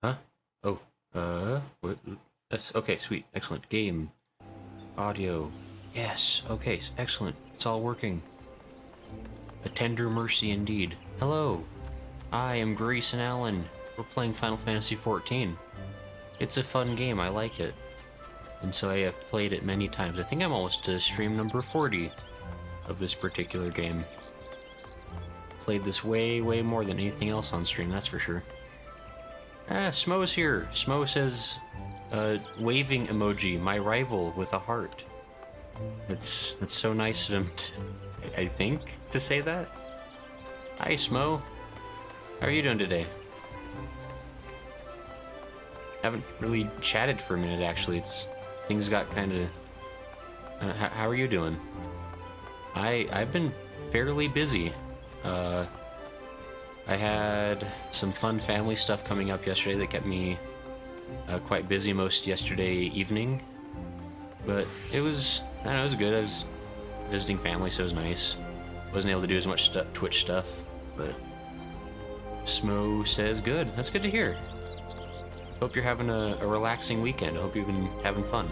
Huh? Oh, what? That's okay, sweet, excellent. Game, audio. Yes, okay, excellent. It's all working. A tender mercy indeed. Hello, I am Grayson Allen. We're playing Final Fantasy XIV. It's a fun game, I like it. And so I have played it many times. I think I'm almost to stream number 40 of this particular game. Played this way, way more than anything else on stream, that's for sure. Ah, Smo's here. Smo says, waving emoji, my rival with a heart. That's so nice of him, I think, to say that. Hi, Smo. How are you doing today? Haven't really chatted for a minute, actually. Things got kind of... how are you doing? I've been fairly busy. I had some fun family stuff coming up yesterday that kept me quite busy most yesterday evening. But it was, I don't know, it was good. I was visiting family, so it was nice. Wasn't able to do as much Twitch stuff, but Smo says good. That's good to hear. Hope you're having a relaxing weekend. I hope you've been having fun.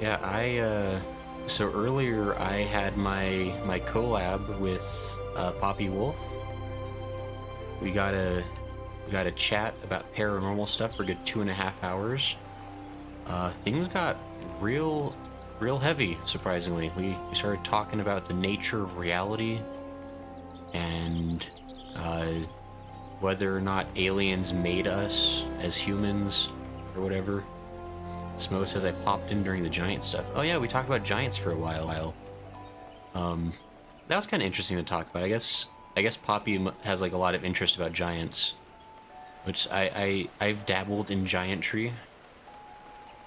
Yeah, so earlier I had my collab with Poppy Wolf. We got a chat about paranormal stuff for a good 2.5 hours. Things got real heavy, surprisingly. We started talking about the nature of reality and whether or not aliens made us as humans or whatever. Smo says I popped in during the giant stuff. Oh yeah, we talked about giants for a while. That was kind of interesting to talk about. I guess Poppy has like a lot of interest about giants, which I've dabbled in giantry.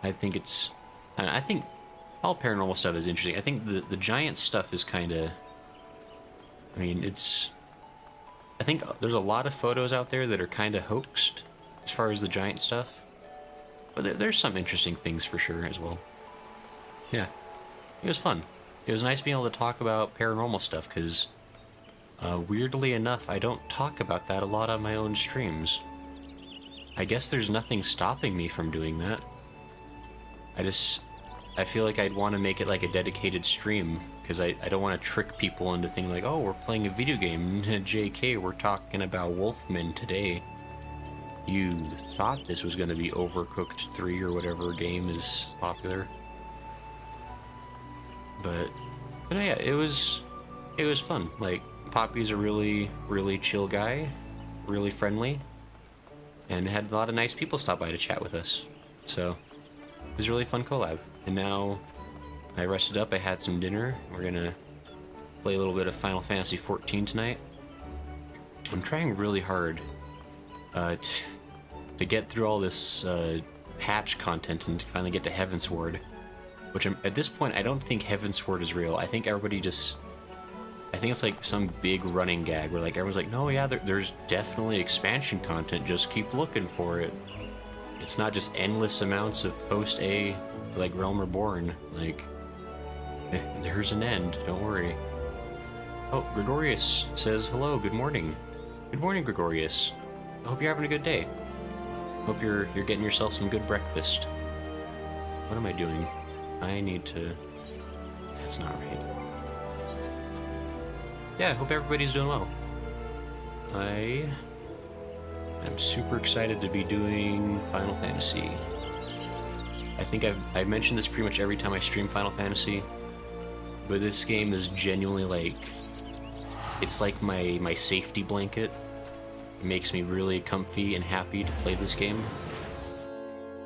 I think all paranormal stuff is interesting. I think the giant stuff is kind of, I mean, I think there's a lot of photos out there that are kind of hoaxed as far as the giant stuff. But there's some interesting things for sure as well. Yeah, it was fun. It was nice being able to talk about paranormal stuff because, weirdly enough, I don't talk about that a lot on my own streams. I guess there's nothing stopping me from doing that. I feel like I'd want to make it like a dedicated stream because I don't want to trick people into thinking like, oh, we're playing a video game. JK, we're talking about Wolfman today. You thought this was going to be Overcooked 3 or whatever game is popular. But no, yeah, it was fun. Like, Poppy's a really chill guy, really friendly, and had a lot of nice people stop by to chat with us. So, it was a really fun collab. And now, I rested up, I had some dinner. We're gonna play a little bit of Final Fantasy XIV tonight. I'm trying really hard to get through all this patch content and to finally get to Heavensward, which at this point I don't think Heavensward is real. I think everybody I think it's like some big running gag where like everyone's like, no, yeah, there's definitely expansion content, just keep looking for it. It's not just endless amounts of post-A like Realm Reborn. Like, there's an end, don't worry. Oh, Gregorius says hello, good morning. Good morning, Gregorius. I hope you're having a good day. Hope you're getting yourself some good breakfast. What am I doing? I need to... That's not right. Yeah, I hope everybody's doing well. I'm super excited to be doing Final Fantasy. I think I've mentioned this pretty much every time I stream Final Fantasy, but this game is genuinely like... It's like my safety blanket. It makes me really comfy and happy to play this game.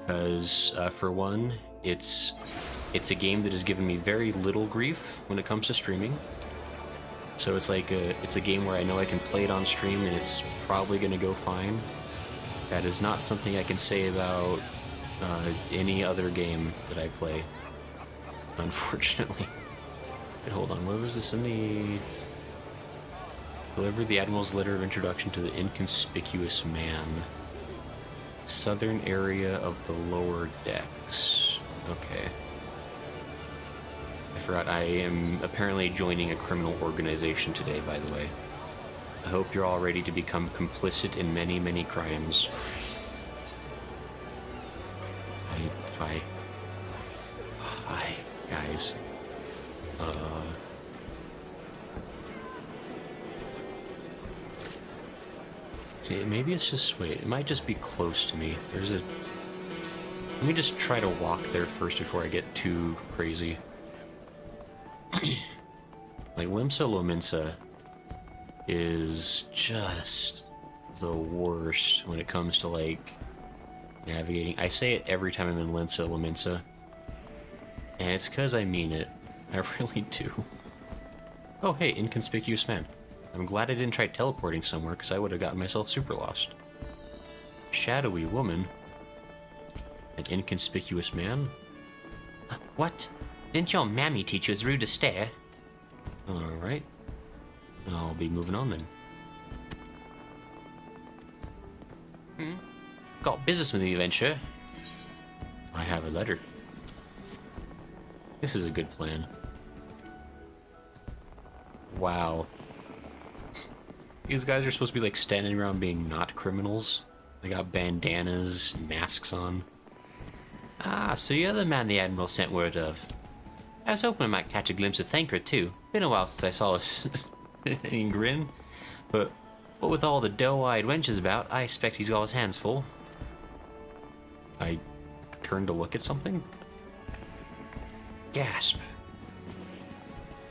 Because, for one, it's a game that has given me very little grief when it comes to streaming. So it's like it's a game where I know I can play it on stream and it's probably going to go fine. That is not something I can say about any other game that I play, unfortunately. Wait, hold on, where was this in the... Deliver the Admiral's letter of introduction to the inconspicuous man. Southern area of the lower decks. Okay. I forgot I am apparently joining a criminal organization today, by the way. I hope you're all ready to become complicit in many, many crimes. Hi, guys. Maybe it's just, wait, it might just be close to me. Let me just try to walk there first before I get too crazy. Like, Limsa Lominsa is just the worst when it comes to, like, navigating. I say it every time I'm in Limsa Lominsa, and it's because I mean it. I really do. Oh, hey, inconspicuous man. I'm glad I didn't try teleporting somewhere, because I would have gotten myself super lost. Shadowy woman. An inconspicuous man? What? Didn't your mammy teach you it's rude to stare? Alright. I'll be moving on then. Got business with me, adventure. I have a letter. This is a good plan. Wow. These guys are supposed to be like standing around being not criminals. They got bandanas, masks on. Ah, so you're the man the Admiral sent word of. I was hoping I might catch a glimpse of Thancred too. Been a while since I saw a grin. But with all the doe-eyed wenches about, I expect he's got his hands full. I turned to look at something. Gasp.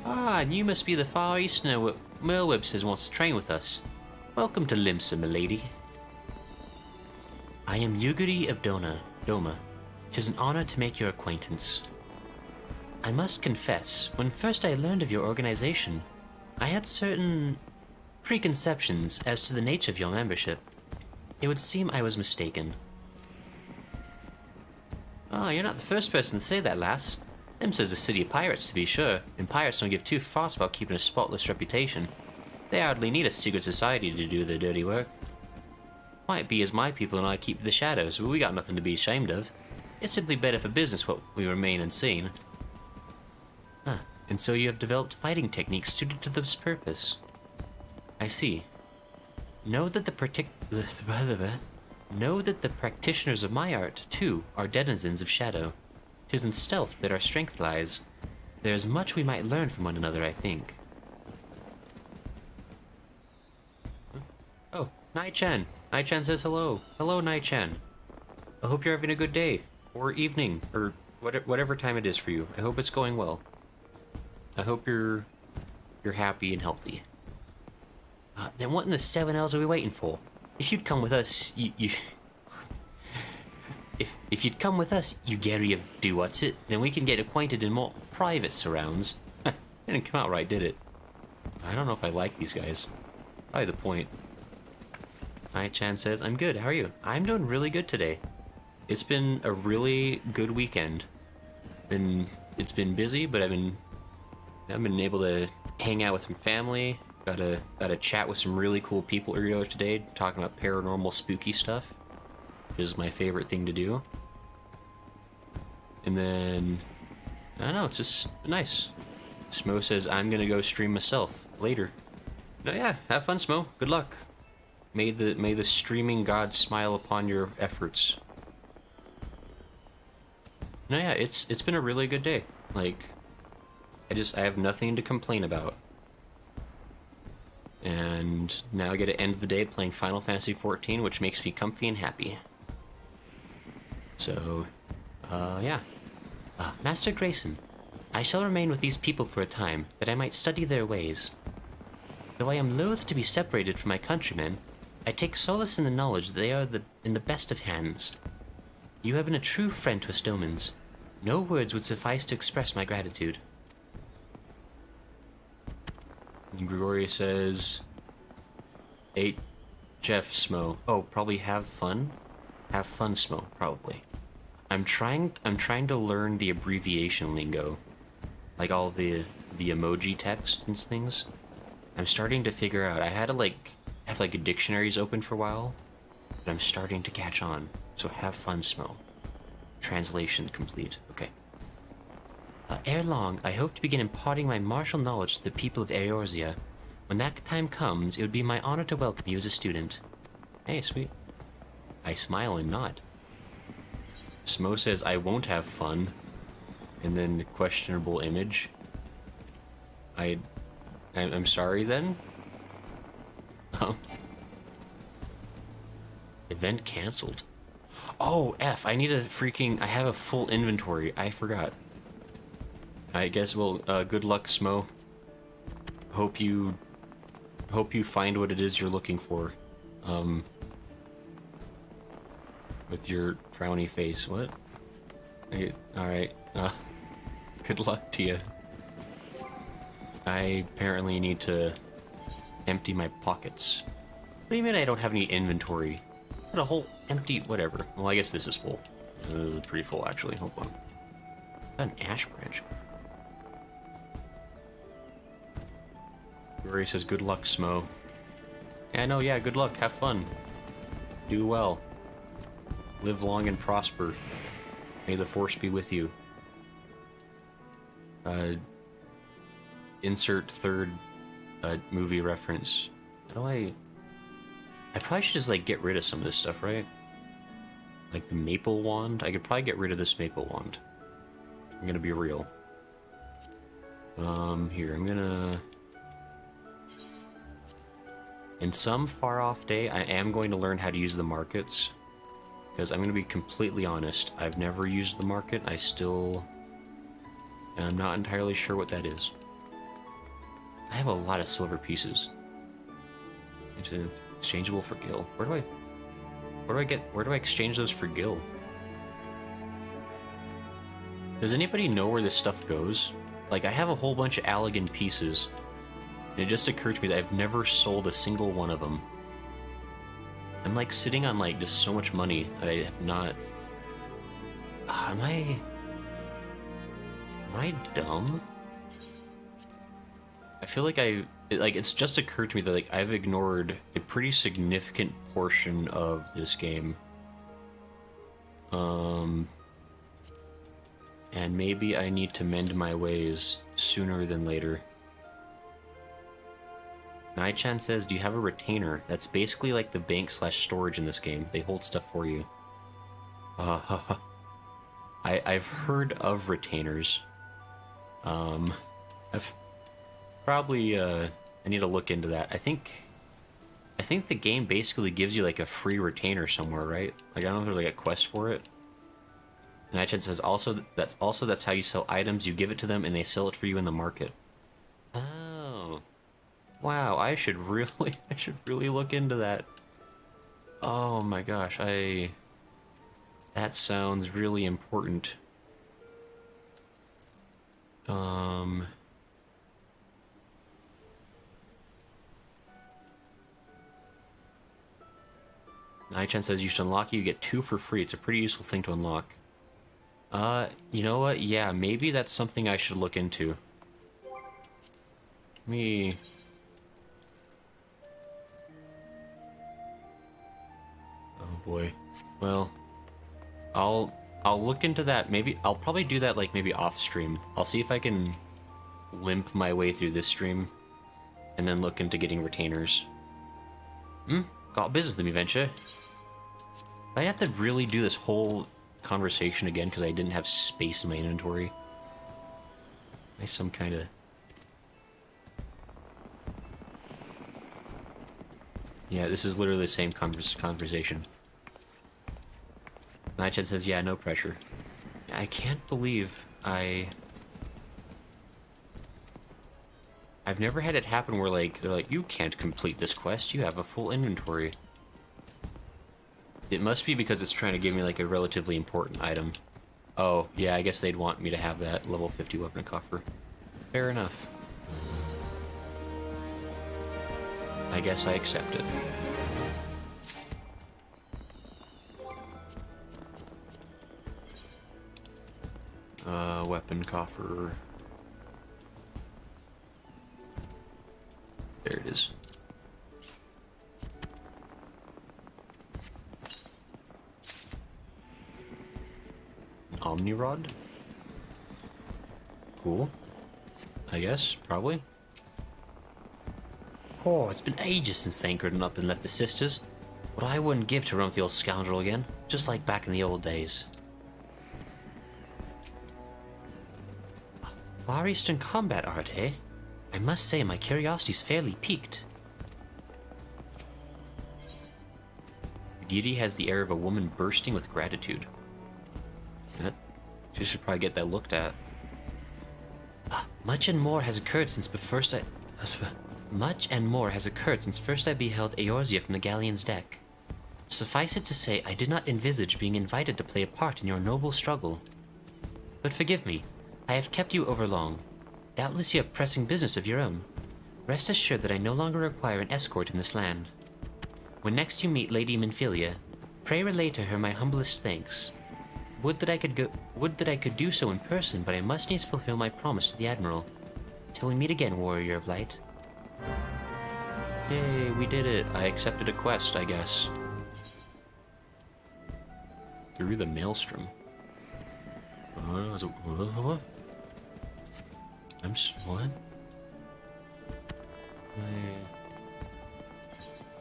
Ah, and you must be the Far Easterner Merweb says wants to train with us. Welcome to Limsa, milady. I am Yuguri of Doma. 'Tis an honor to make your acquaintance. I must confess, when first I learned of your organization, I had certain preconceptions as to the nature of your membership. It would seem I was mistaken. Ah, you're not the first person to say that, lass. Limsa's a city of pirates, to be sure, and pirates don't give two farts about keeping a spotless reputation. They hardly need a secret society to do their dirty work. Might be as my people and I keep the shadows, but we got nothing to be ashamed of. It's simply better for business what we remain unseen. Ah, and so you have developed fighting techniques suited to this purpose. I see. Know that the practitioners of my art, too, are denizens of shadow. 'Tis in stealth that our strength lies. There is much we might learn from one another, I think. Oh, Nai-chan. Nai-chan says hello. Hello, Nai-chan. I hope you're having a good day, or evening, or whatever time it is for you. I hope it's going well. I hope you're happy and healthy. Then what in the 7 L's are we waiting for? If you'd come with us, If you'd come with us, you Gary of Do-What's-It, then we can get acquainted in more private surrounds. Didn't come out right, did it? I don't know if I like these guys. Probably the point. Nai-chan says, I'm good, how are you? I'm doing really good today. It's been a really good weekend. It's been busy, but I've been able to hang out with some family. Got a chat with some really cool people earlier today, talking about paranormal spooky stuff. Is my favorite thing to do. And then I don't know, it's just nice. Smo says I'm gonna go stream myself later. No, yeah, have fun, Smo. Good luck. May the streaming god smile upon your efforts. No, yeah, it's been a really good day. Like, I have nothing to complain about. And now I get to end the day playing Final Fantasy XIV, which makes me comfy and happy. So, yeah. Master Grayson, I shall remain with these people for a time, that I might study their ways. Though I am loath to be separated from my countrymen, I take solace in the knowledge that they are in the best of hands. You have been a true friend to us Domans. No words would suffice to express my gratitude. And Gregoria says, 8 Jeff Smo. Oh, probably have fun? Have fun, Smo, probably. I'm trying to learn the abbreviation lingo. Like all the emoji text and things. I'm starting to figure out. I had to have like dictionaries open for a while, but I'm starting to catch on. So have fun, Smo. Translation complete. Okay. Ere long, I hope to begin imparting my martial knowledge to the people of Eorzea. When that time comes, it would be my honor to welcome you as a student. Hey, sweet. I smile and nod. Smo says, I won't have fun. And then questionable image. I'm sorry then? Event cancelled. Oh, F, I need a freaking... I have a full inventory. I forgot. I guess, well, good luck, Smo. Hope you find what it is you're looking for. With your frowny face. What? Alright. Good luck to you. I apparently need to empty my pockets. What do you mean I don't have any inventory? Got a whole empty... whatever. Well, I guess this is full. This is pretty full, actually. Hold on. Got an ash branch. Rory says, good luck, Smo. Yeah, no, yeah, good luck. Have fun. Do well. Live long and prosper. May the force be with you. Insert third movie reference. How do I probably should just, like, get rid of some of this stuff, right? Like the maple wand? I could probably get rid of this maple wand. I'm gonna be real. Here, I'm gonna... In some far-off day, I am going to learn how to use the markets. Because I'm going to be completely honest, I've never used the market. I'm not entirely sure what that is. I have a lot of silver pieces. It's exchangeable for gil. Where do I exchange those for gil? Does anybody know where this stuff goes? Like, I have a whole bunch of Allegan pieces. And it just occurred to me that I've never sold a single one of them. I'm like sitting on like just so much money that I have not... Am I dumb? I feel like it's just occurred to me that like I've ignored a pretty significant portion of this game. And maybe I need to mend my ways sooner than later. Nai-chan says, do you have a retainer? That's basically like the bank/storage in this game. They hold stuff for you. I've heard of retainers. I've probably, I need to look into that. I think the game basically gives you like a free retainer somewhere, right? Like, I don't know if there's like a quest for it. Nai-chan says, that's how you sell items. You give it to them and they sell it for you in the market. Oh. Wow, I should really look into that. Oh my gosh, that sounds really important. Nai-chan says you should unlock it, you get 2 for free. It's a pretty useful thing to unlock. You know what? Yeah, maybe that's something I should look into. Me... Oh boy. Well, I'll look into that. Maybe I'll probably do that like maybe off stream. I'll see if I can limp my way through this stream and then look into getting retainers. Got business with me, venture. I have to really do this whole conversation again because I didn't have space in my inventory. Nice, some kind of... Yeah, this is literally the same conversation. Nightchat says, yeah, no pressure. I can't believe I've never had it happen where, like, they're like, you can't complete this quest, you have a full inventory. It must be because it's trying to give me, like, a relatively important item. Oh, yeah, I guess they'd want me to have that level 50 weapon coffer. Fair enough. I guess I accept it. Weapon coffer. There it is. Omni rod? Cool. I guess, probably. Oh, it's been ages since I anchored up and left the sisters. What I wouldn't give to run with the old scoundrel again, just like back in the old days. Far Eastern combat art, eh? I must say my curiosity's fairly piqued. Giri has the air of a woman bursting with gratitude. She should probably get that looked at. Much and more has occurred since first I beheld Eorzea from the galleon's deck. Suffice it to say, I did not envisage being invited to play a part in your noble struggle. But forgive me, I have kept you overlong. Doubtless you have pressing business of your own. Rest assured that I no longer require an escort in this land. When next you meet Lady Minfilia, pray relay to her my humblest thanks. Would that I could do so in person, but I must needs fulfill my promise to the Admiral. Till we meet again, Warrior of Light. Yay, we did it. I accepted a quest, I guess. Through the Maelstrom. What? What?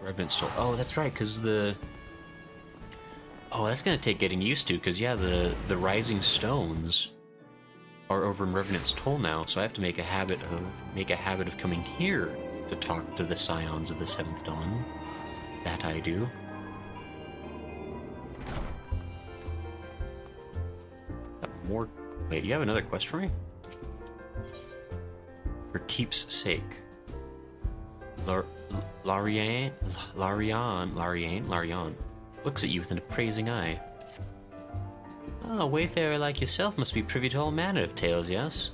Revenant Soul. Oh, that's right, because the... Oh, that's gonna take getting used to, because yeah, the Rising Stones are over in Revenant's Toll now, so I have to make a habit of coming here to talk to the Scions of the Seventh Dawn. That I do. More... Wait, you have another quest for me? For keep's sake. Larian looks at you with an appraising eye. Ah, a wayfarer like yourself must be privy to all manner of tales, yes?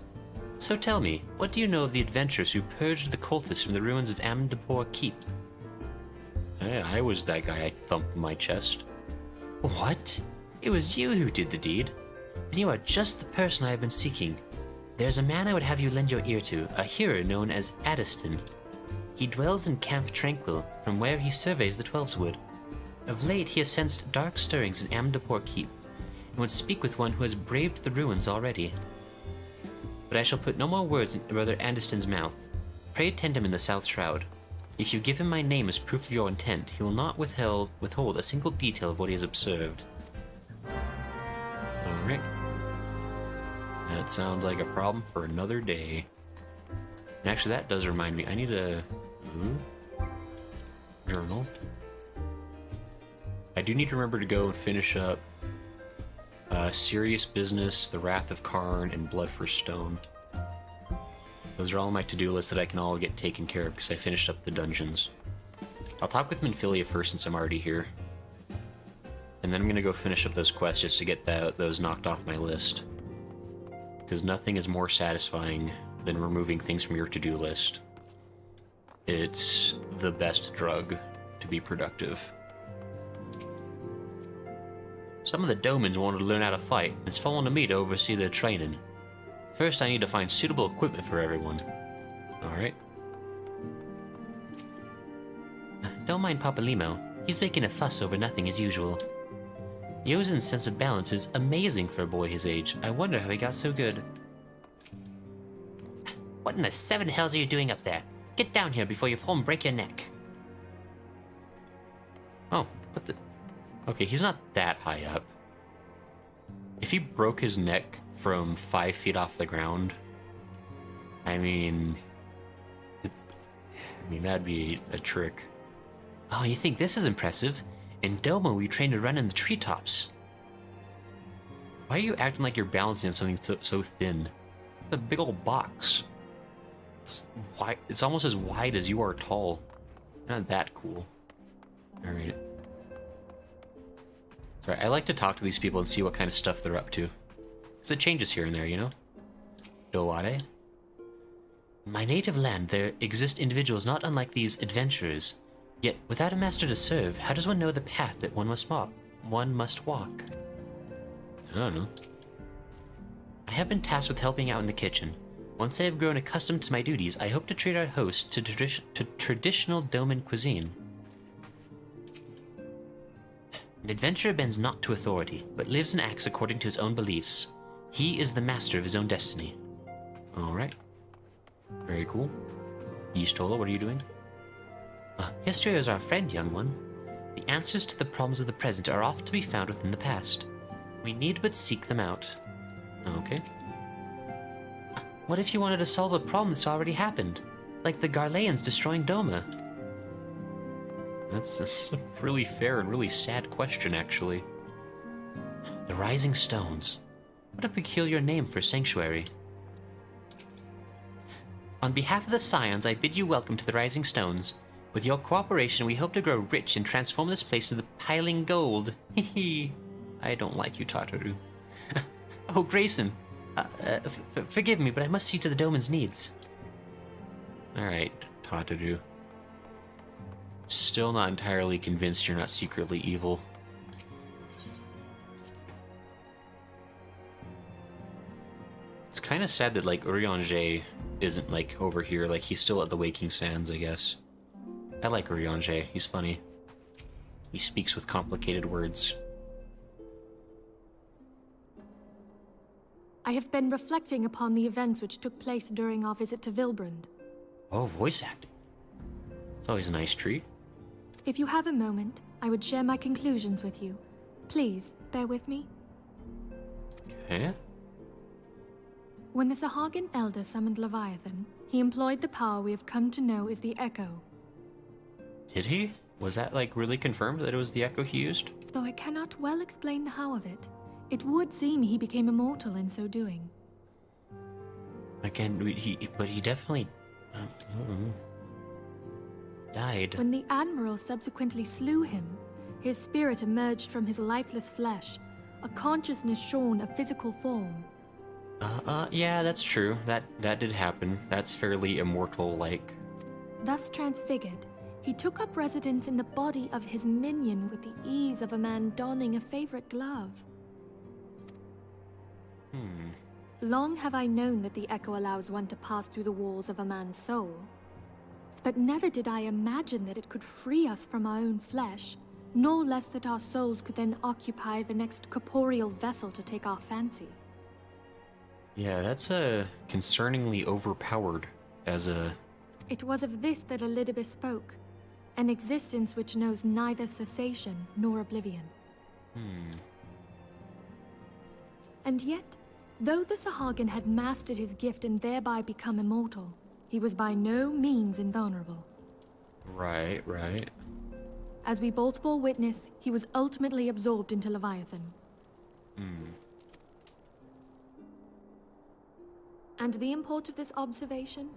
So tell me, what do you know of the adventurers who purged the cultists from the ruins of Amdapor Keep? Hey, I was that guy, I thumped my chest. What? It was you who did the deed? Then you are just the person I have been seeking. There's a man I would have you lend your ear to, a hero known as Addiston. He dwells in Camp Tranquil, from where he surveys the Twelveswood. Of late he has sensed dark stirrings in Amdapor Keep, and would speak with one who has braved the ruins already. But I shall put no more words in Brother Addiston's mouth. Pray tend him in the South Shroud. If you give him my name as proof of your intent, he will not withhold a single detail of what he has observed. Alright. That sounds like a problem for another day. And actually, that does remind me, I need a... journal. I do need to remember to go and finish up Serious Business, The Wrath of Karn, and Blood for Stone. Those are all on my to-do list that I can all get taken care of because I finished up the dungeons. I'll talk with Minfilia first since I'm already here. And then I'm going to go finish up those quests just to get those knocked off my list. Because nothing is more satisfying than removing things from your to-do list. It's the best drug to be productive. Some of the Domans wanted to learn how to fight, and it's fallen to me to oversee their training. First, I need to find suitable equipment for everyone. Alright. Don't mind Papa Limo. He's making a fuss over nothing as usual. Yozen's sense of balance is amazing for a boy his age. I wonder how he got so good. What in the seven hells are you doing up there? Get down here before you fall and break your neck. Oh, what the... Okay, he's not that high up. If he broke his neck from 5 feet off the ground, I mean, that'd be a trick. Oh, you think this is impressive? In Domo, we train to run in the treetops. Why are you acting like you're balancing on something so thin? It's a big old box. It's almost as wide as you are tall. Not that cool. Alright. Sorry, I like to talk to these people and see what kind of stuff they're up to. Because it changes here and there, you know? Doare? In my native land, there exist individuals not unlike these adventurers. Yet, without a master to serve, how does one know the path that one must walk? I don't know. I have been tasked with helping out in the kitchen. Once I have grown accustomed to my duties, I hope to treat our host to traditional Doman cuisine. An adventurer bends not to authority, but lives and acts according to his own beliefs. He is the master of his own destiny. Alright. Very cool. Yeastola, what are you doing? History is our friend, young one. The answers to the problems of the present are often to be found within the past. We need but seek them out. Okay. What if you wanted to solve a problem that's already happened? Like the Garleans destroying Doma? That's a really fair and really sad question, actually. The Rising Stones. What a peculiar name for sanctuary. On behalf of the Scions, I bid you welcome to the Rising Stones. With your cooperation, we hope to grow rich and transform this place into the piling gold. Hehe. I don't like you, Tataru. Oh, Grayson. Forgive me, but I must see to the Doman's needs. Alright, Tataru. Still not entirely convinced you're not secretly evil. It's kind of sad that, like, Eorzea isn't, like, over here. Like, he's still at the Waking Sands, I guess. I like Eorzea. He's funny. He speaks with complicated words. I have been reflecting upon the events which took place during our visit to Vilbrand. Oh, voice acting. It's always a nice treat. If you have a moment, I would share my conclusions with you. Please, bear with me. Okay. When the Sahagin Elder summoned Leviathan, he employed the power we have come to know as the Echo. Did he? Was that, like, really confirmed that it was the Echo he used? Though I cannot well explain the how of it, it would seem he became immortal in so doing. Again, but he definitely died. When the Admiral subsequently slew him, his spirit emerged from his lifeless flesh, a consciousness shorn of physical form. Yeah, that's true. That did happen. That's fairly immortal-like. Thus transfigured, he took up residence in the body of his minion with the ease of a man donning a favorite glove. Long have I known that the Echo allows one to pass through the walls of a man's soul. But never did I imagine that it could free us from our own flesh, nor less that our souls could then occupy the next corporeal vessel to take our fancy. Yeah, that's concerningly overpowered as a... It was of this that Elidibus spoke, an existence which knows neither cessation nor oblivion. And yet, though the Sahagin had mastered his gift and thereby become immortal, he was by no means invulnerable. Right. As we both bore witness, he was ultimately absorbed into Leviathan. And the import of this observation?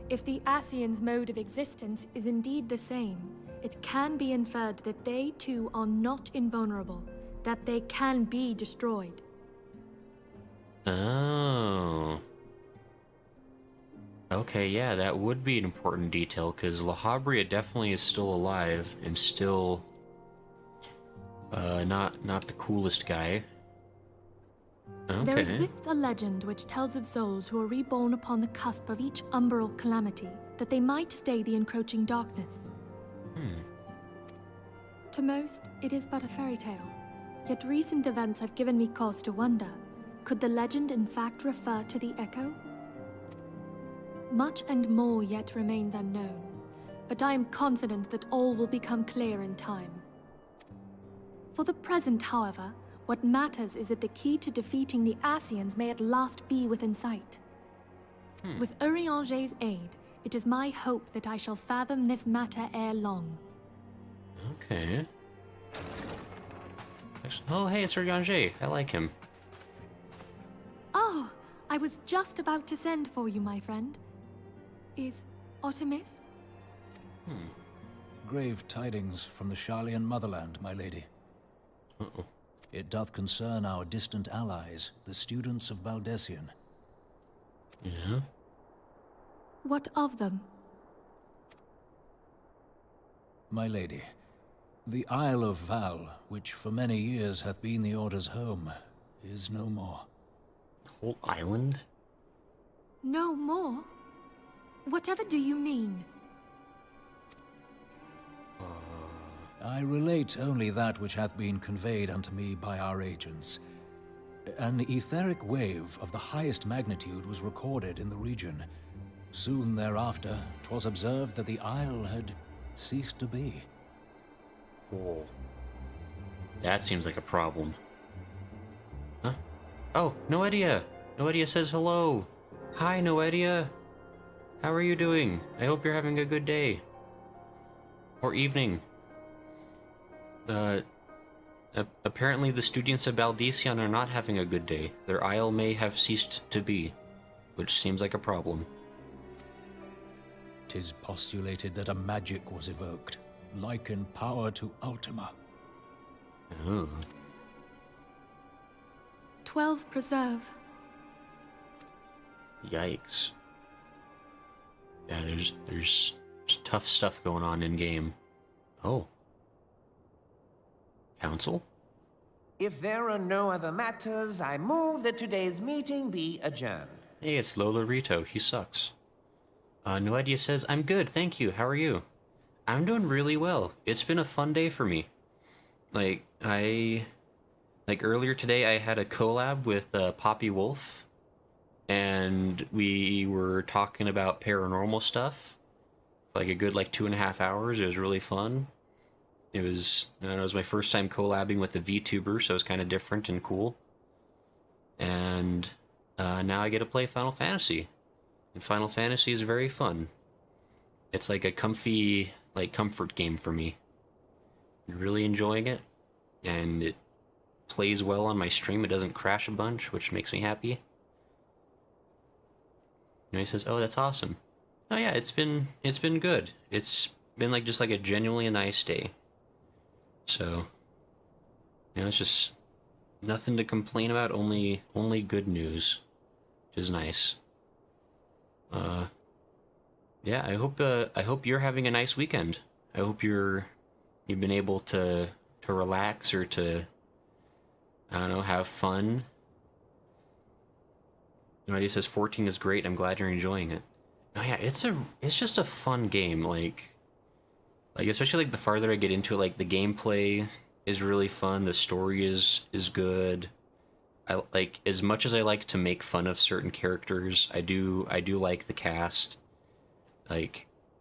If the Ascians' mode of existence is indeed the same, it can be inferred that they too are not invulnerable, that they can be destroyed. Oh. Okay, yeah, that would be an important detail, because La Habrea definitely is still alive, and still... not the coolest guy. Okay. There exists a legend which tells of souls who are reborn upon the cusp of each umbral calamity, that they might stay the encroaching darkness. To most, it is but a fairy tale. Yet recent events have given me cause to wonder, could the legend in fact refer to the Echo? Much and more yet remains unknown, but I am confident that all will become clear in time. For the present, however, what matters is that the key to defeating the Ascians may at last be within sight. With Eorzea's aid, it is my hope that I shall fathom this matter ere long. Okay. Oh, hey, it's Eorzea. I like him. Oh, I was just about to send for you, my friend. Is Artemis? Grave tidings from the Sharlayan motherland, my lady. Uh-oh. It doth concern our distant allies, the students of Baldessian. Yeah? What of them? My lady, the Isle of Val, which for many years hath been the Order's home, is no more. The whole island? No more? Whatever do you mean? I relate only that which hath been conveyed unto me by our agents. An etheric wave of the highest magnitude was recorded in the region. Soon thereafter, 'twas observed that the isle had ceased to be. Oh. That seems like a problem. Huh? Oh, Noedia! Noedia says hello! Hi, Noedia! How are you doing? I hope you're having a good day. Or evening. Apparently the students of Baldician are not having a good day. Their isle may have ceased to be, which seems like a problem. 'Tis postulated that a magic was evoked, like in power to Ultima. Oh. 12 preserve. Yikes. Yeah, there's tough stuff going on in game. Oh. Council? If there are no other matters, I move that today's meeting be adjourned. Hey, it's Lola Rito. He sucks. Noedia says, I'm good, thank you. How are you? I'm doing really well. It's been a fun day for me. Like earlier today I had a collab with Poppy Wolf, and we were talking about paranormal stuff for like a good 2.5 hours. It was really fun. It was, I don't know, it was my first time collabing with a VTuber, so it was kind of different and cool. And now I get to play Final Fantasy. And Final Fantasy is very fun. It's like a comfy, comfort game for me. I'm really enjoying it. And it plays well on my stream. It doesn't crash a bunch, which makes me happy. And he says, oh, that's awesome. Oh yeah, it's been good. It's been just a genuinely nice day. So, it's just nothing to complain about, only good news, which is nice. Yeah, I hope you're having a nice weekend. I hope you've been able to relax or to, I don't know, have fun. He says 14 is great. I'm glad you're enjoying it. Oh yeah, it's just a fun game. Especially the farther I get into it, the gameplay is really fun. The story is good. I as much as I like to make fun of certain characters, I do like the cast.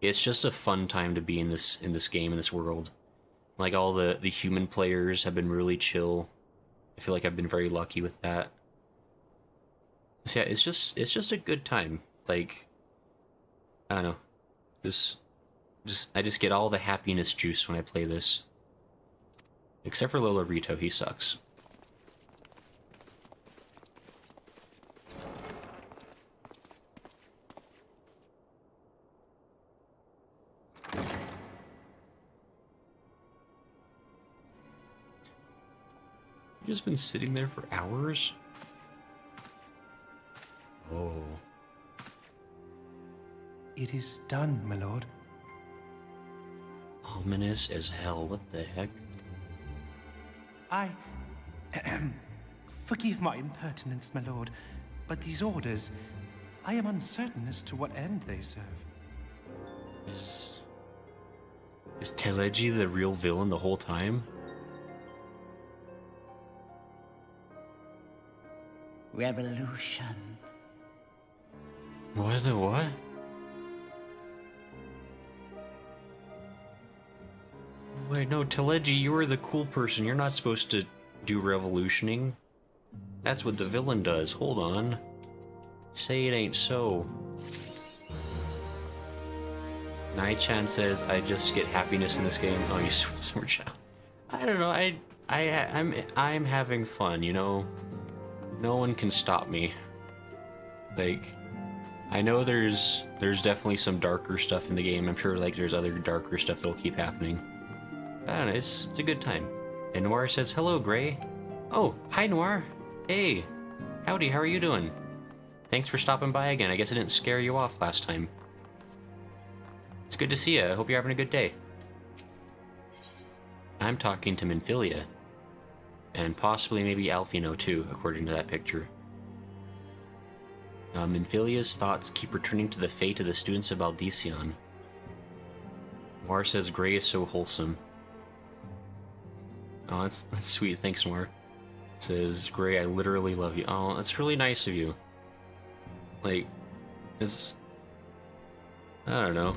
It's just a fun time to be in this game, in this world. All the human players have been really chill. I feel like I've been very lucky with that. So yeah, it's just a good time. I don't know. I just get all the happiness juice when I play this. Except for Lola Rito, he sucks. You've just been sitting there for hours? Oh. It is done, my lord. Ominous as hell, what the heck? I... Forgive my impertinence, my lord, but these orders, I am uncertain as to what end they serve. Is Teleji the real villain the whole time? Revolution. What the what? Wait, no, Teleji, you are the cool person. You're not supposed to do revolutioning. That's what the villain does. Hold on. Say it ain't so. Nai-chan says, I just get happiness in this game. Oh, you sweet summer child. I don't know, I'm having fun, you know? No one can stop me. I know there's definitely some darker stuff in the game. I'm sure there's other darker stuff that'll keep happening. I don't know, it's a good time. And Noir says, hello, Gray. Oh, hi, Noir. Hey. Howdy, how are you doing? Thanks for stopping by again. I guess I didn't scare you off last time. It's good to see you. I hope you're having a good day. I'm talking to Minfilia. And possibly maybe Alfino too, according to that picture. Minfilia's thoughts keep returning to the fate of the students of Baldician. Noir says Gray is so wholesome. Oh, that's sweet. Thanks, Noir. Says, Gray, I literally love you. Oh, that's really nice of you. It's... I don't know.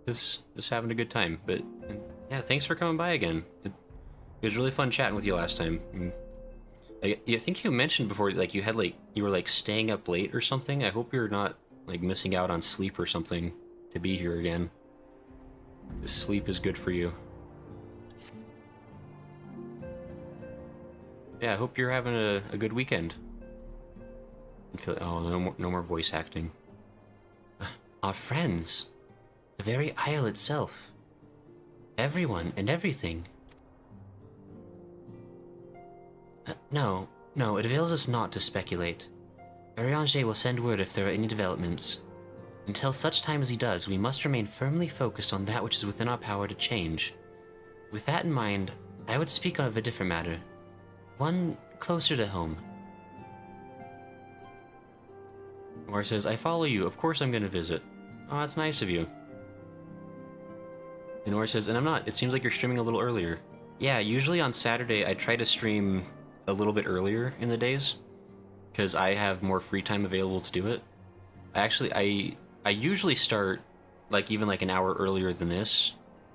just having a good time. But yeah, thanks for coming by again. It was really fun chatting with you last time. I think you mentioned before, like you were like staying up late or something. I hope you're not like missing out on sleep or something to be here again. This sleep is good for you. Yeah, I hope you're having a good weekend. Oh, no more voice acting. Our friends. The very Isle itself. Everyone and everything. No, it avails us not to speculate. Eorzea will send word if there are any developments. Until such time as he does, we must remain firmly focused on that which is within our power to change. With that in mind, I would speak of a different matter. One closer to home. Nora says, I follow you. Of course I'm going to visit. Oh, that's nice of you. And Nora says, and I'm not. It seems like you're streaming a little earlier. Yeah, usually on Saturday I try to stream a little bit earlier in the days, because I have more free time available to do it. I usually start like even like an hour earlier than this,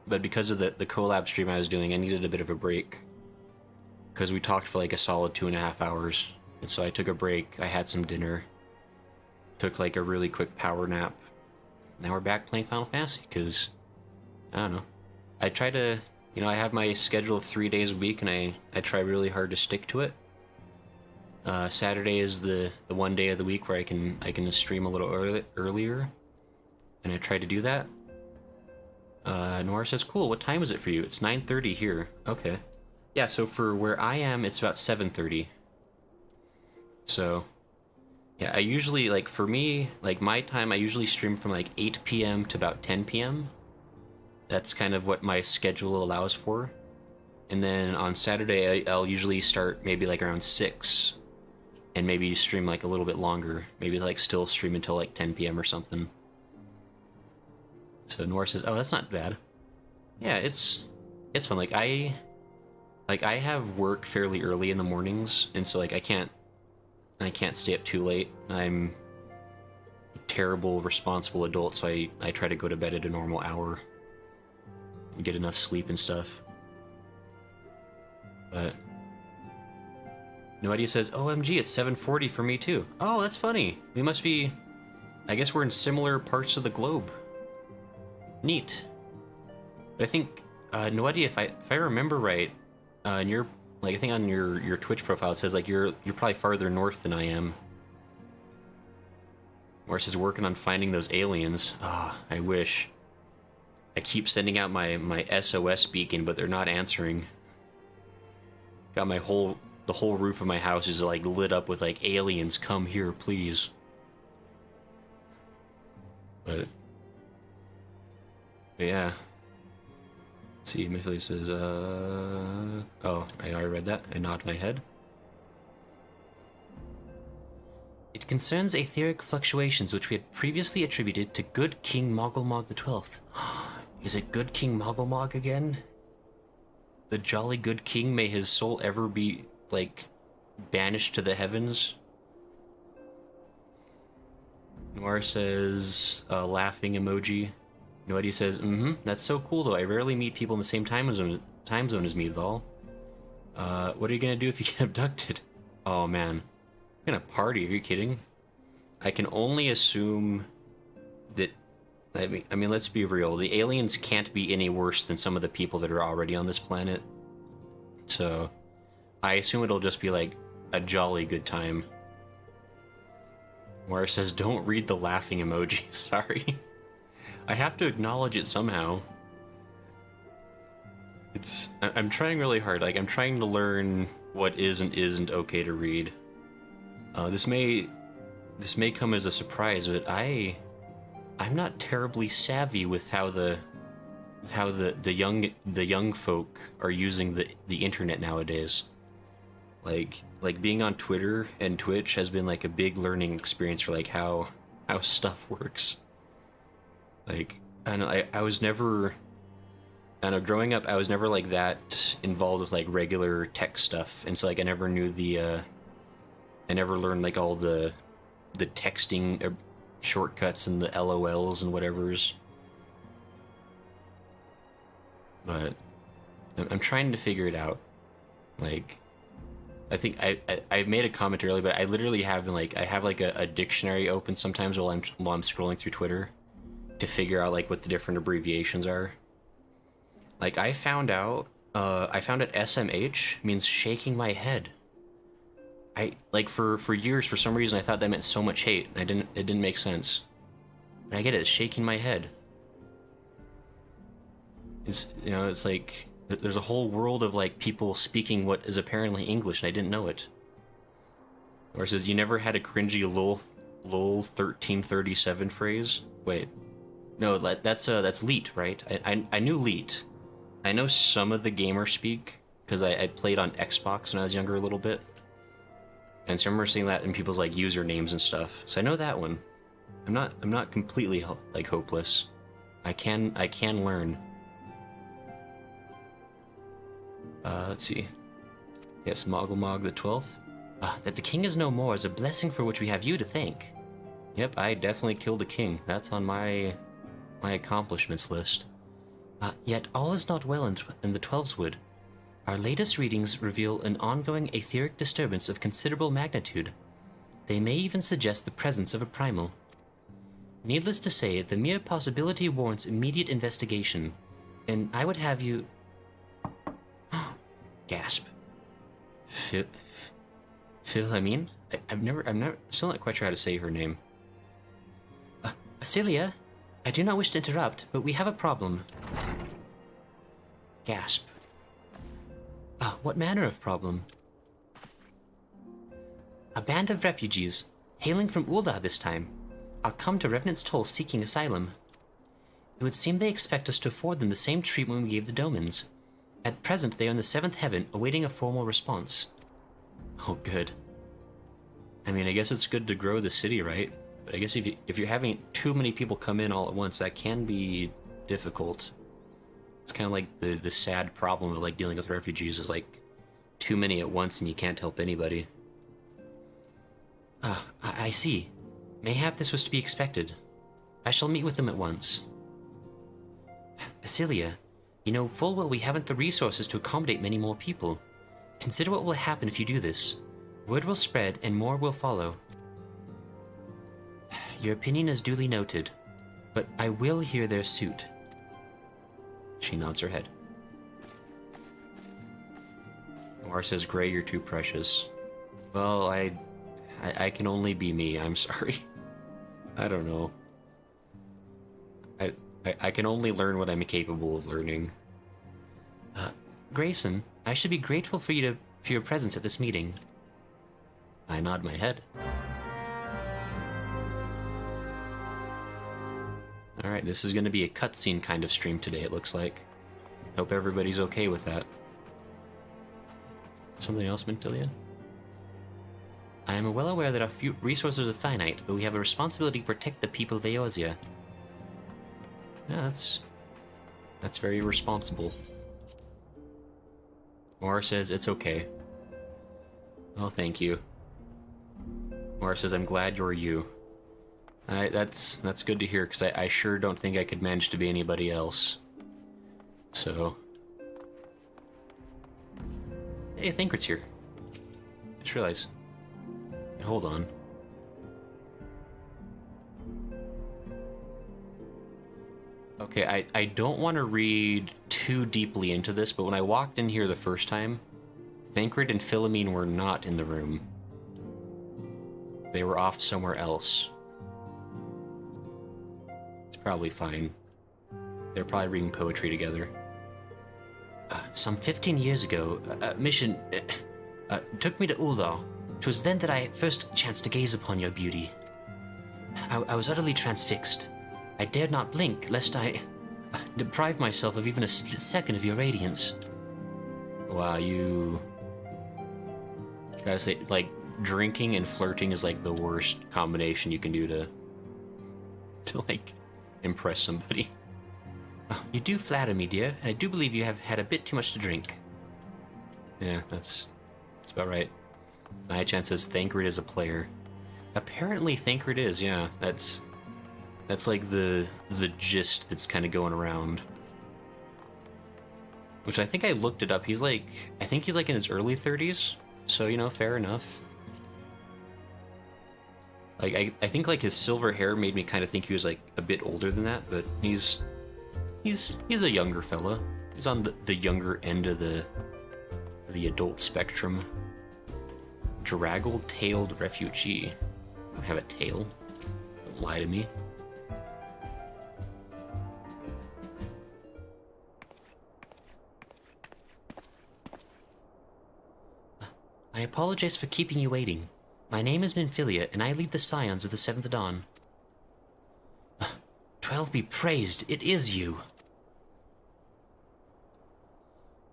but because of the collab stream I was doing, I needed a bit of a break. Because we talked for like a solid 2.5 hours, and so I took a break, I had some dinner, took like a really quick power nap. Now we're back playing Final Fantasy, because, I don't know. I try to, you know, I have my schedule of 3 days a week, and I try really hard to stick to it. Saturday is the one day of the week where I can stream a little earlier, and I try to do that. Nora says, cool, what time is it for you? It's 9:30 here. Okay. Yeah, so for where I am, it's about 7:30. So, yeah, I usually, like, for me, like, my time, I usually stream from, like, 8 p.m. to about 10 p.m. That's kind of what my schedule allows for. And then on Saturday, I'll usually start maybe, like, around 6. And maybe stream, like, a little bit longer. Maybe, like, still stream until, like, 10 p.m. or something. So Nora says, oh, that's not bad. Yeah, it's fun. Like, I have work fairly early in the mornings, and so, like, I can't stay up too late. I'm a terrible, responsible adult, so I try to go to bed at a normal hour and get enough sleep and stuff. But No Idea says, OMG, it's 7:40 for me too. Oh, that's funny. We must be, I guess we're in similar parts of the globe. Neat. But I think, No Idea, if I remember right, in your, like, I think on your Twitch profile it says, like, you're probably farther north than I am. Morris is working on finding those aliens. Ah, I wish. I keep sending out my SOS beacon, but they're not answering. Got the whole roof of my house is, like, lit up with, like, aliens, come here, please. But yeah. Let's see, Mithley says, oh, I already read that. I nod my head. It concerns etheric fluctuations which we had previously attributed to good King Mogglmog the 12th. Is it good King Mogglmog again? The jolly good king, may his soul ever be, like, banished to the heavens? Noir says, laughing emoji. Noetti says, that's so cool though. I rarely meet people in the same time zone as me, though. What are you gonna do if you get abducted? Oh man. I'm gonna party, are you kidding? I can only assume that, I mean, let's be real. The aliens can't be any worse than some of the people that are already on this planet. So, I assume it'll just be like a jolly good time. Where it says, don't read the laughing emoji, sorry. I have to acknowledge it somehow. I'm trying really hard, like, I'm trying to learn what is and isn't okay to read. This may come as a surprise, but I'm not terribly savvy with how the young folk are using the internet nowadays. Like being on Twitter and Twitch has been like a big learning experience for like how stuff works. Like, I don't know, I was never, I don't know, growing up I was never like that involved with like regular tech stuff, and so like I never knew I never learned like all the texting shortcuts and the LOLs and whatevers. but I'm trying to figure it out. Like, I think I made a comment earlier, but I literally have like a dictionary open sometimes while I'm scrolling through Twitter to figure out like what the different abbreviations are. Like I found out SMH means shaking my head. I like for years for some reason I thought that meant so much hate. And it didn't make sense. But I get it, it's shaking my head. It's, you know, it's like there's a whole world of like people speaking what is apparently English and I didn't know it. Or it says you never had a cringy lol 1337 phrase. Wait, no, that's leet, right? I knew leet. I know some of the gamer speak because I played on Xbox when I was younger a little bit, and so I remember seeing that in people's like usernames and stuff. So I know that one. I'm not completely like hopeless. I can learn. Let's see. Yes, Moggle the 12th. That the king is no more is a blessing for which we have you to thank. Yep, I definitely killed a king. That's on my accomplishments list. Yet all is not well in the Twelveswood. Our latest readings reveal an ongoing etheric disturbance of considerable magnitude. They may even suggest the presence of a primal. Needless to say, the mere possibility warrants immediate investigation, and I would have you... Gasp. Philomene? I'm still not quite sure how to say her name. Celia, I do not wish to interrupt, but we have a problem. Gasp. What manner of problem? A band of refugees, hailing from Ulda this time, are come to Revenant's Toll seeking asylum. It would seem they expect us to afford them the same treatment we gave the Domans. At present, they are in the 7th heaven, awaiting a formal response. Oh, good. I mean, I guess it's good to grow the city, right? But I guess if you're having too many people come in all at once, that can be difficult. It's kind of like the sad problem of like dealing with refugees is like too many at once and you can't help anybody. I see. Mayhap this was to be expected. I shall meet with them at once. Celia, you know full well we haven't the resources to accommodate many more people. Consider what will happen if you do this. Word will spread and more will follow. Your opinion is duly noted, but I will hear their suit. She nods her head. Noir says, Gray, you're too precious. Well, I can only be me, I'm sorry. I don't know. I can only learn what I'm capable of learning. Grayson, I should be grateful for your presence at this meeting. I nod my head. Alright, this is going to be a cutscene kind of stream today, it looks like. Hope everybody's okay with that. Something else, Mintilia? I am well aware that our few resources are finite, but we have a responsibility to protect the people of Eorzea. Yeah, that's very responsible. Mora says, it's okay. Oh, thank you. Mora says, I'm glad you're you. That's good to hear, because I sure don't think I could manage to be anybody else. So... Hey, Thancred's here. I just realized. Hold on. Okay, I don't want to read too deeply into this, but when I walked in here the first time, Thancred and Philomene were not in the room. They were off somewhere else. It's probably fine. They're probably reading poetry together. Some 15 years ago, a mission took me to Ulda. 'Twas then that I first chanced to gaze upon your beauty. I was utterly transfixed. I dared not blink, lest I deprive myself of even a split second of your radiance. Wow, you... Gotta say, like, drinking and flirting is like the worst combination you can do to like, impress somebody. Oh, you do flatter me, dear, and I do believe you have had a bit too much to drink. Yeah, that's about right. Naya-chan says Thancred is a player. Apparently Thancred is, yeah. That's like the gist that's kind of going around. Which I think I looked it up. He's like, I think he's like in his early 30s. So, you know, fair enough. Like, I think like his silver hair made me kind of think he was like a bit older than that, but he's a younger fella. He's on the younger end of the adult spectrum. Draggle-tailed refugee. I don't have a tail. Don't lie to me. I apologize for keeping you waiting. My name is Minfilia, and I lead the Scions of the Seventh Dawn. 12 be praised, it is you.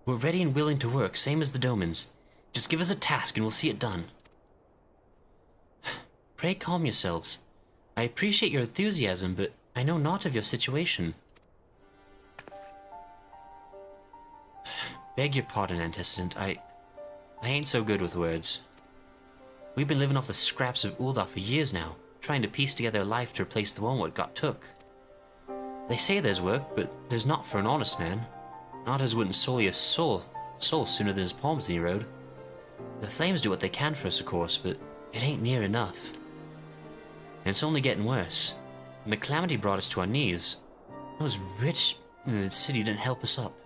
We're ready and willing to work, same as the Domans. Just give us a task and we'll see it done. Pray calm yourselves. I appreciate your enthusiasm, but I know naught of your situation. Beg your pardon, Antecedent. I ain't so good with words. We've been living off the scraps of Uldar for years now, trying to piece together a life to replace the one what got took. They say there's work, but there's not for an honest man. Not as wouldn't sully his soul sooner than his palms in the road. The flames do what they can for us, of course, but it ain't near enough. And it's only getting worse. When the calamity brought us to our knees, those rich in the city didn't help us up.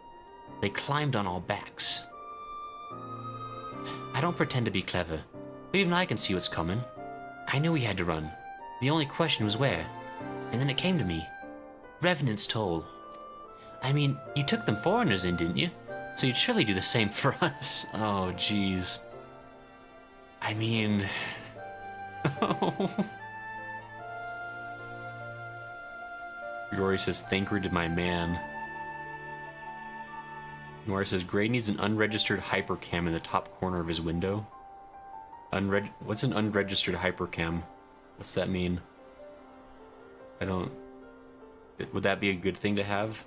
They climbed on our backs. I don't pretend to be clever, but even I can see what's coming. I knew we had to run. The only question was where. And then it came to me. Revenant's Toll. I mean, you took them foreigners in, didn't you? So you'd surely do the same for us. Oh, jeez. I mean... Rory says, "Thank you to my man." Nora says, "Gray needs an unregistered hypercam in the top corner of his window." What's an unregistered hypercam? What's that mean? I don't... Would that be a good thing to have?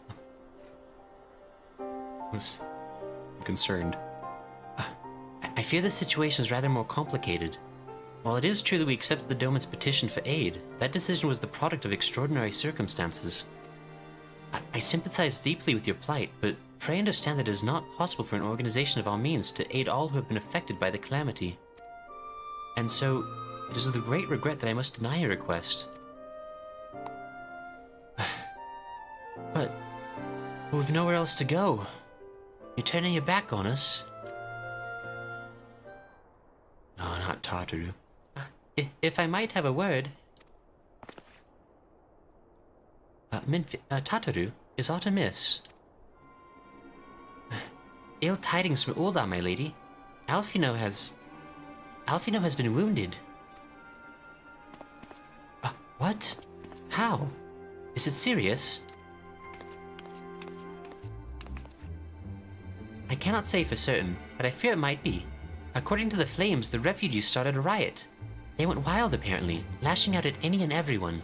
I'm concerned. I fear this situation is rather more complicated. While it is true that we accepted the Domin's petition for aid, that decision was the product of extraordinary circumstances. I sympathize deeply with your plight, but pray understand that it is not possible for an organization of our means to aid all who have been affected by the calamity. And so, it is with great regret that I must deny your request. But we've nowhere else to go. You're turning your back on us. Oh, not Tataru. If I might have a word... Tataru, is aught amiss? Ill tidings from Uldar, my lady. Alfino has been wounded. What? How? Is it serious? I cannot say for certain, but I fear it might be. According to the flames, the refugees started a riot. They went wild, apparently, lashing out at any and everyone.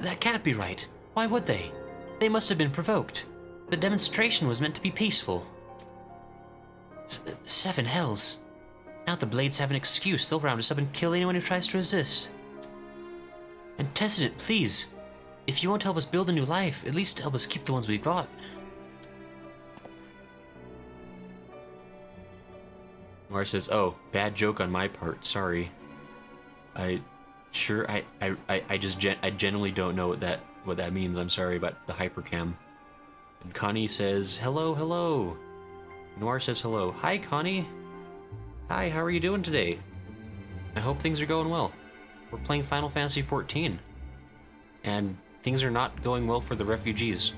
That can't be right. Why would they? They must have been provoked. The demonstration was meant to be peaceful. Seven hells. Now the Blades have an excuse. They'll round us up and kill anyone who tries to resist. Antecedent, please. If you won't help us build a new life, at least help us keep the ones we've got. Mara says, "Oh, bad joke on my part. Sorry. I genuinely don't know what that means. I'm sorry about the hypercam." And Connie says, "Hello, hello." Noir says hello. "Hi, Connie. Hi, how are you doing today? I hope things are going well. We're playing Final Fantasy XIV. And things are not going well for the refugees."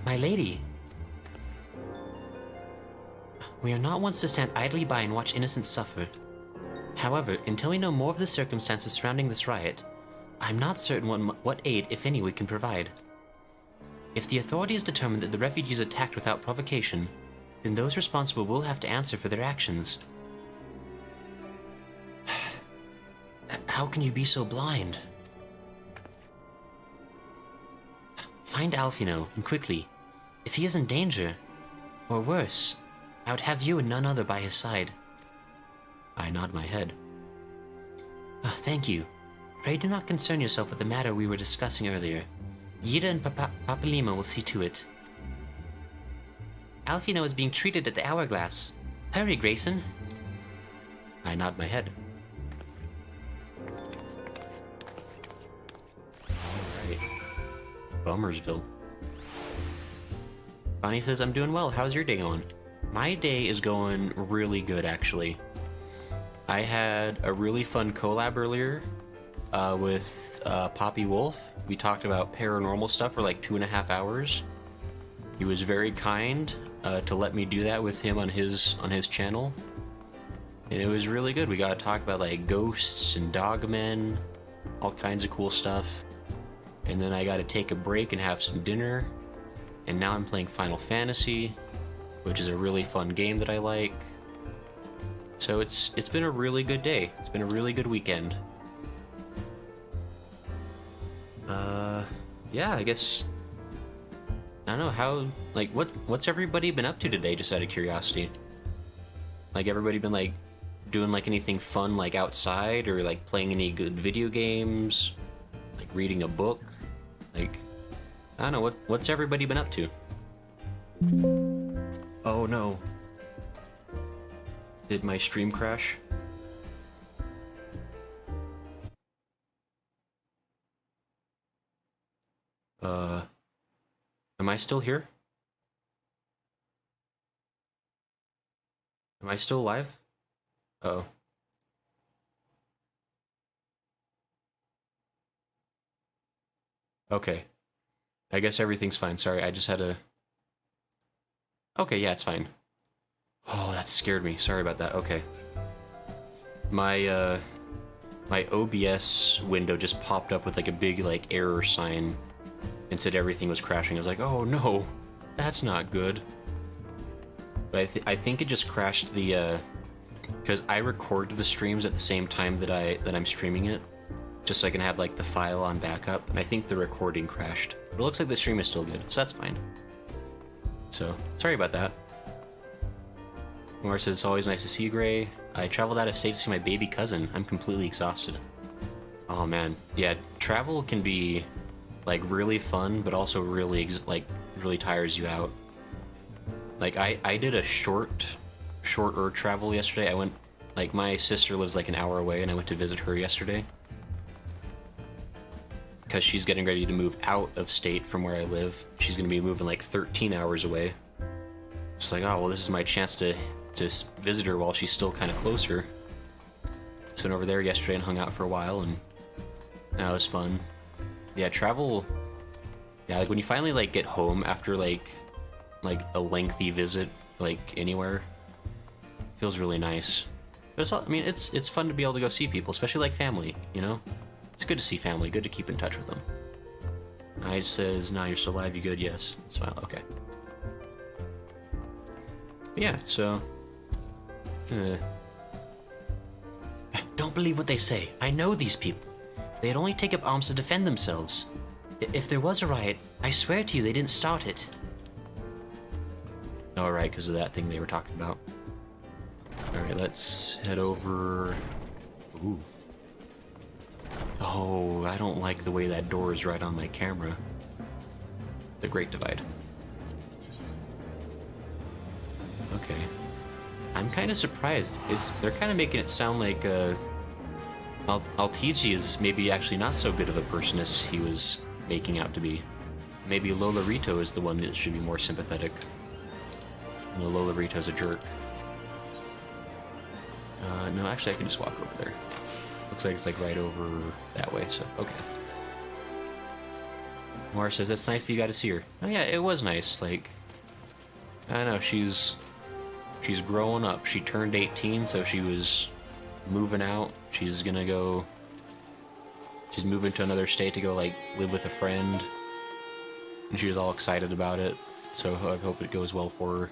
My lady. We are not ones to stand idly by and watch innocents suffer. However, until we know more of the circumstances surrounding this riot, I'm not certain what aid, if any, we can provide. If the authorities determine that the refugees attacked without provocation, then those responsible will have to answer for their actions. How can you be so blind? Find Alfino, and quickly. If he is in danger, or worse, I would have you and none other by his side. I nod my head. Thank you. Pray do not concern yourself with the matter we were discussing earlier. Yida and Papalima will see to it. Alfino is being treated at the Hourglass. Hurry, Grayson. I nod my head. Alright. Bummersville. Bonnie says, I'm doing well. How's your day going? My day is going really good, actually. I had a really fun collab earlier with Poppy Wolf. We talked about paranormal stuff for like 2.5 hours. He was very kind to let me do that with him on his channel. And it was really good. We got to talk about like ghosts and dogmen, all kinds of cool stuff. And then I got to take a break and have some dinner. And now I'm playing Final Fantasy, which is a really fun game that I like. So it's been a really good day. It's been a really good weekend. Yeah, I guess I don't know how, like, what's everybody been up to today, just out of curiosity? Like, everybody been like doing like anything fun like outside, or like playing any good video games, like reading a book? Like, I don't know, what's everybody been up to? Oh no. Did my stream crash? Am I still here? Am I still alive? Uh-oh. Okay. I guess everything's fine. Sorry, I just had a... Okay, yeah, it's fine. Oh, that scared me. Sorry about that. Okay. My OBS window just popped up with like a big like error sign and said everything was crashing. I was like, oh no, that's not good. But I think it just crashed the because I record the streams at the same time that I'm streaming it, just so I can have like the file on backup. And I think the recording crashed. But it looks like the stream is still good, so that's fine. So sorry about that. Nora says, it's always nice to see you, Gray. I traveled out of state to see my baby cousin. I'm completely exhausted. Oh man, yeah, travel can be like really fun, but also really really tires you out. Like I did a shorter travel yesterday. I went, like, my sister lives like an hour away, and I went to visit her yesterday because she's getting ready to move out of state from where I live. She's gonna be moving like 13 hours away. It's like, oh well, this is my chance to visit her while she's still kind of closer. So went over there yesterday and hung out for a while, and that was fun. Yeah, travel. Yeah, like when you finally like get home after like a lengthy visit, like anywhere, feels really nice. But it's all, I mean, it's fun to be able to go see people, especially like family. You know, it's good to see family. Good to keep in touch with them. Nige says, "Nah, you're still alive. You good? Yes." Smile. Okay. Yeah. So. Don't believe what they say. I know these people. They'd only take up arms to defend themselves. If there was a riot, I swear to you they didn't start it. Alright, because of that thing they were talking about. Alright, let's head over... Ooh. Oh, I don't like the way that door is right on my camera. The Great Divide. Okay. I'm kind of surprised. They're kind of making it sound like Altigi is maybe actually not so good of a person as he was making out to be. Maybe Lolarito is the one that should be more sympathetic. You know, Lolarito's a jerk. No, actually I can just walk over there. Looks like it's like right over that way, so okay. Mara says, that's nice that you got to see her. Oh yeah, it was nice. Like, I don't know, she's growing up. She turned 18, so she was moving out. She's moving to another state to go like live with a friend, and she was all excited about it, so I hope it goes well for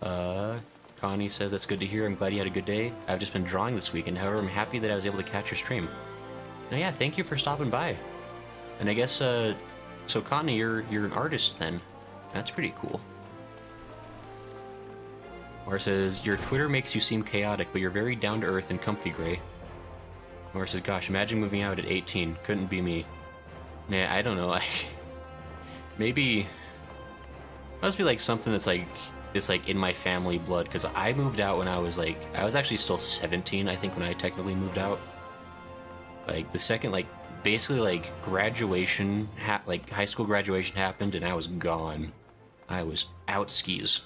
her. Connie says, that's good to hear. I'm glad you had a good day. I've just been drawing this weekend. However, I'm happy that I was able to catch your stream. No, yeah, thank you for stopping by. And I guess so Connie, you're an artist then. That's pretty cool. Or says, your Twitter makes you seem chaotic, but you're very down-to-earth and comfy, Gray. Or says, gosh, imagine moving out at 18. Couldn't be me. Yeah, I don't know. Maybe must be like something that's like it's like in my family blood, because I moved out when I was actually still 17, I think, when I technically moved out. Like the second, like basically like graduation, like high school graduation happened, and I was gone. I was out skis.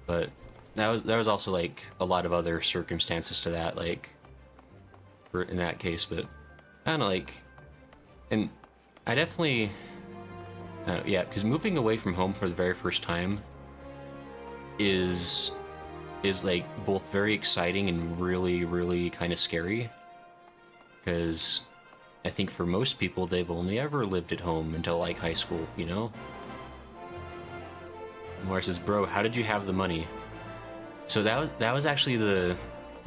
But that was also like a lot of other circumstances to that, like for in that case. But I don't know, like, and I definitely, yeah, because moving away from home for the very first time is like both very exciting and really, really kind of scary. Because I think for most people, they've only ever lived at home until like high school, you know? Mars says, bro, how did you have the money? So that was actually the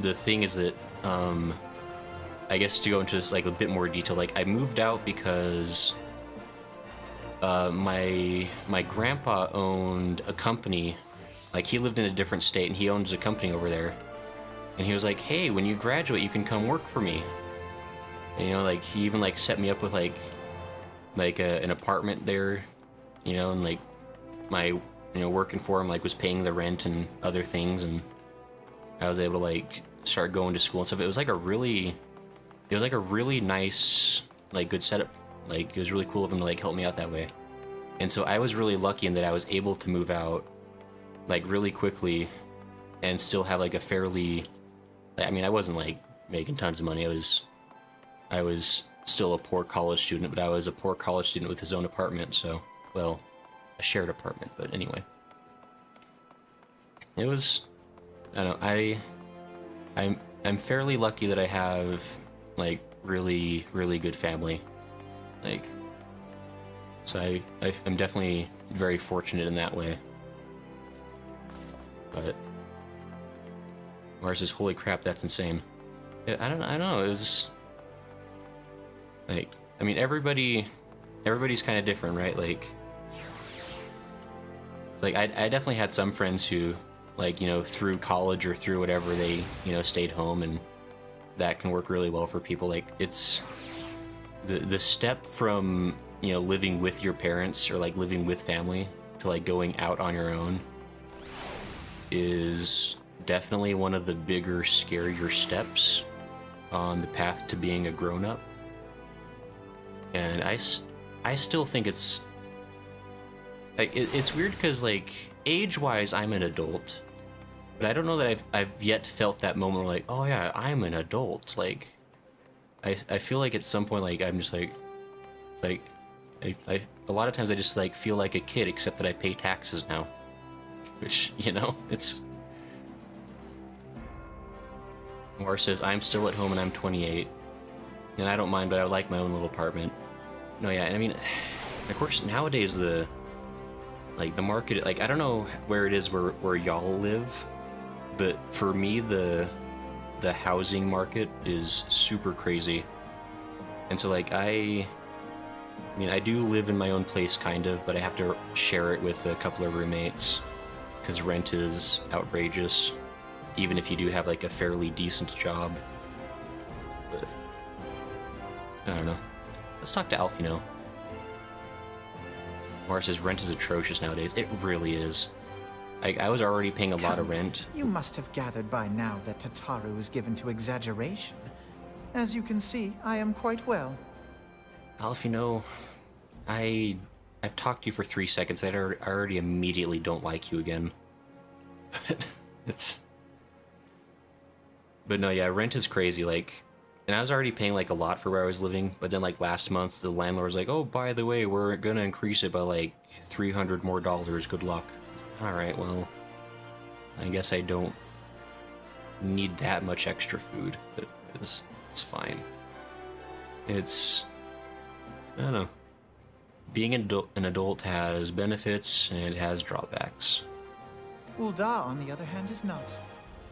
thing, is that I guess to go into this like a bit more detail, like I moved out because my grandpa owned a company. Like he lived in a different state and he owns a company over there. And he was like, hey, when you graduate, you can come work for me. And, you know, like he even like set me up with like an apartment there, you know, and like my, you know, working for him like was paying the rent and other things, and I was able to like start going to school and stuff. It was like a really nice, like good setup. Like it was really cool of him to like help me out that way. And so I was really lucky in that I was able to move out like really quickly and still have like a fairly, I mean, I wasn't like making tons of money. I was still a poor college student, but I was a poor college student with his own apartment, so, well, a shared apartment, but anyway. It was, I don't know, I'm fairly lucky that I have, like, really, really good family. Like, so I'm definitely very fortunate in that way. But Mars says, holy crap, that's insane. I don't know, it was like, I mean, everybody's kind of different, right? Like, it's like I definitely had some friends who, like, you know, through college or through whatever, they, you know, stayed home, and that can work really well for people. Like, it's the step from, you know, living with your parents or like living with family to like going out on your own is definitely one of the bigger, scarier steps on the path to being a grown-up. And I still think it's like it's weird because like age-wise I'm an adult, but I don't know that I've yet felt that moment where like, oh yeah, I'm an adult. Like I feel like at some point like I'm just like I a lot of times I just like feel like a kid, except that I pay taxes now, which, you know, it's. Moore says, I'm still at home and I'm 28, and I don't mind, but I like my own little apartment. No, yeah, and I mean, of course, nowadays the market, like, I don't know where it is where y'all live, but for me, the housing market is super crazy. And so, like, I mean, I do live in my own place, kind of, but I have to share it with a couple of roommates, because rent is outrageous, even if you do have, like, a fairly decent job. But I don't know. Let's talk to Alf, you know. Mara says rent is atrocious nowadays. It really is. I was already paying a lot of rent. You must have gathered by now that Tataru is given to exaggeration. As you can see, I am quite well. Alf, you know, I've talked to you for 3 seconds. I already immediately don't like you again. But no, yeah, rent is crazy. Like, and I was already paying like a lot for where I was living. But then like last month, the landlord was like, "Oh, by the way, we're gonna increase it by like $300 more. Good luck." All right, well, I guess I don't need that much extra food, but it's fine. It's, I don't know. Being an adult has benefits and it has drawbacks. Ul'dah, on the other hand, is not.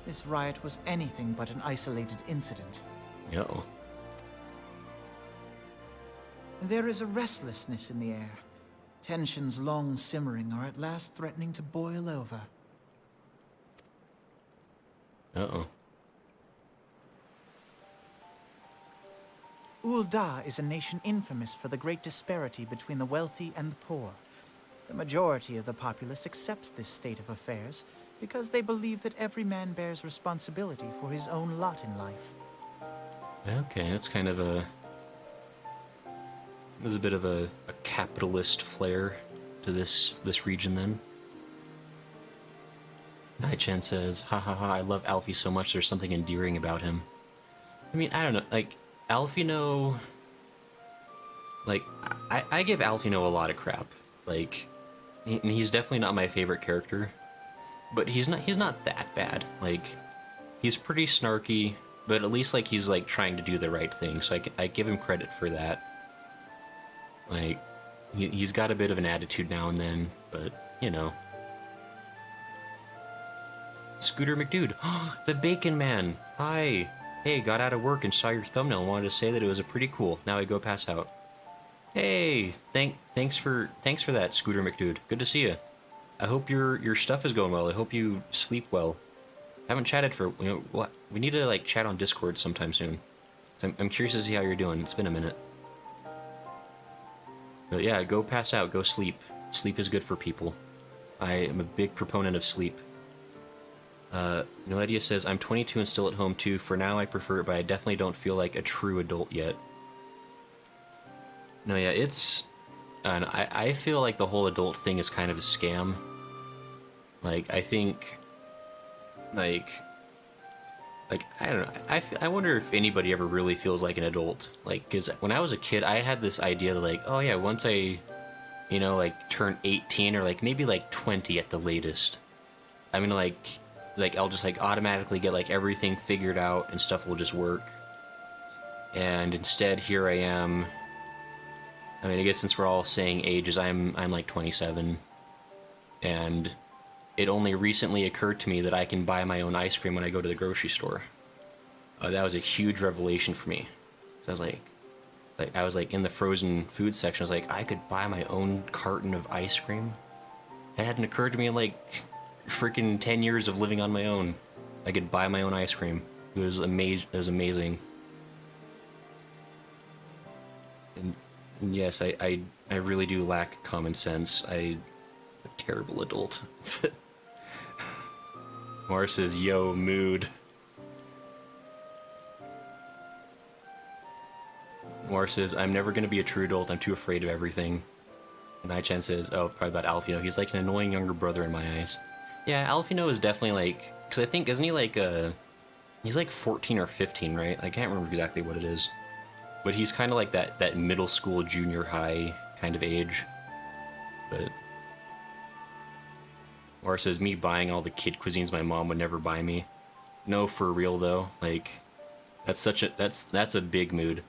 This riot was anything but an isolated incident. Yo. There is a restlessness in the air. Tensions long simmering are at last threatening to boil over. Uh-oh. Ul'dah is a nation infamous for the great disparity between the wealthy and the poor. The majority of the populace accepts this state of affairs because they believe that every man bears responsibility for his own lot in life. Okay, that's kind of a... There's a bit of a capitalist flair to this region then. Nai-chan says, ha ha ha, I love Alfie so much, there's something endearing about him. I mean, I don't know, like, Alfino... Like, I give Alfino a lot of crap. Like, and he's definitely not my favorite character. But he's not that bad. Like, he's pretty snarky, but at least, like, he's, like, trying to do the right thing, so I give him credit for that. Like, he's got a bit of an attitude now and then, but, you know. Scooter McDude. The Bacon Man. Hi. Hey, got out of work and saw your thumbnail and wanted to say that it was a pretty cool. Now I go pass out. Hey, thanks for that, Scooter McDude. Good to see you. I hope your stuff is going well. I hope you sleep well. Haven't chatted for, you know, what? We need to, like, chat on Discord sometime soon. I'm curious to see how you're doing. It's been a minute. But yeah, go pass out. Go sleep. Sleep is good for people. I am a big proponent of sleep. Noedia says, I'm 22 and still at home too. For now, I prefer it, but I definitely don't feel like a true adult yet. No, yeah, it's... And I feel like the whole adult thing is kind of a scam. Like, I think... Like, I don't know. I wonder if anybody ever really feels like an adult. Like, because when I was a kid, I had this idea that, like, oh yeah, once I, you know, like, turn 18 or, like, maybe, like, 20 at the latest, I mean, like, I'll just, like, automatically get, like, everything figured out and stuff will just work. And instead, here I am. I mean, I guess since we're all saying ages, I'm like 27. And it only recently occurred to me that I can buy my own ice cream when I go to the grocery store. That was a huge revelation for me. So I was like in the frozen food section. I was like, I could buy my own carton of ice cream. It hadn't occurred to me in like freaking 10 years of living on my own. I could buy my own ice cream. It was amazing. And yes, I really do lack common sense. I'm a terrible adult. Mars says, yo, mood. Mars says, I'm never going to be a true adult. I'm too afraid of everything. And Nai-chan says, oh, probably about Alfino. He's like an annoying younger brother in my eyes. Yeah, Alfino is definitely like... Because I think, isn't he like he's like 14 or 15, right? I can't remember exactly what it is. But he's kind of like that middle school, junior high kind of age. But... Or says, me buying all the kid cuisines my mom would never buy me. No, for real though. Like, that's a big mood.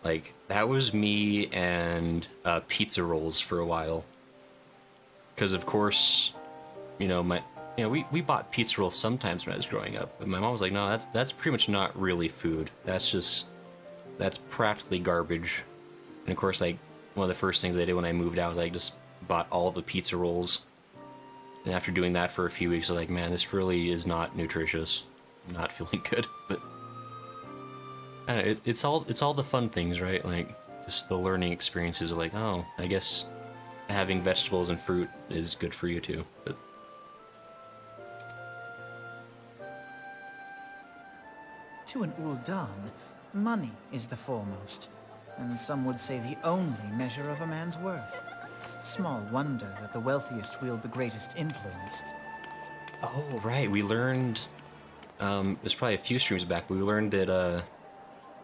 Like, that was me and pizza rolls for a while. Because of course, you know, we bought pizza rolls sometimes when I was growing up. But my mom was like, no, that's pretty much not really food. That's practically garbage. And of course, like, one of the first things I did when I moved out was I just bought all the pizza rolls. And after doing that for a few weeks, I was like, man, this really is not nutritious. I'm not feeling good. But I don't know, it's all the fun things, right? Like, just the learning experiences of like, oh, I guess having vegetables and fruit is good for you too. But To an Ul'dah, money is the foremost, and some would say the only measure of a man's worth. Small wonder that the wealthiest wield the greatest influence. oh, right, we learned, there's probably a few streams back, but we learned that,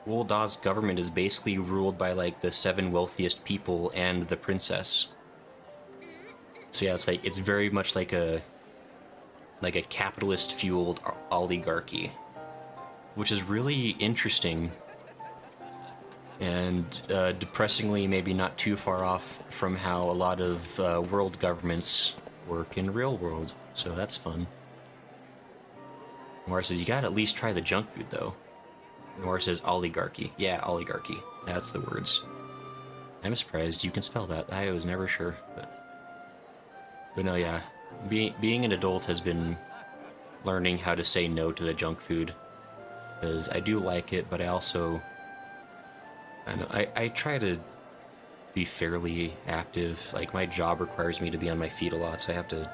Ul'dah's government is basically ruled by, like, the 7 wealthiest people and the princess. So yeah, it's very much like a capitalist-fueled oligarchy, which is really interesting. And depressingly, maybe not too far off from how a lot of world governments work in real world. So that's fun. Nora says, you gotta at least try the junk food, though. Nora says, oligarchy. Yeah, oligarchy. That's the words. I'm surprised you can spell that. I was never sure. But no, yeah. Being an adult has been learning how to say no to the junk food. Because I do like it, but I also... I know. I try to be fairly active. Like, my job requires me to be on my feet a lot, so I have to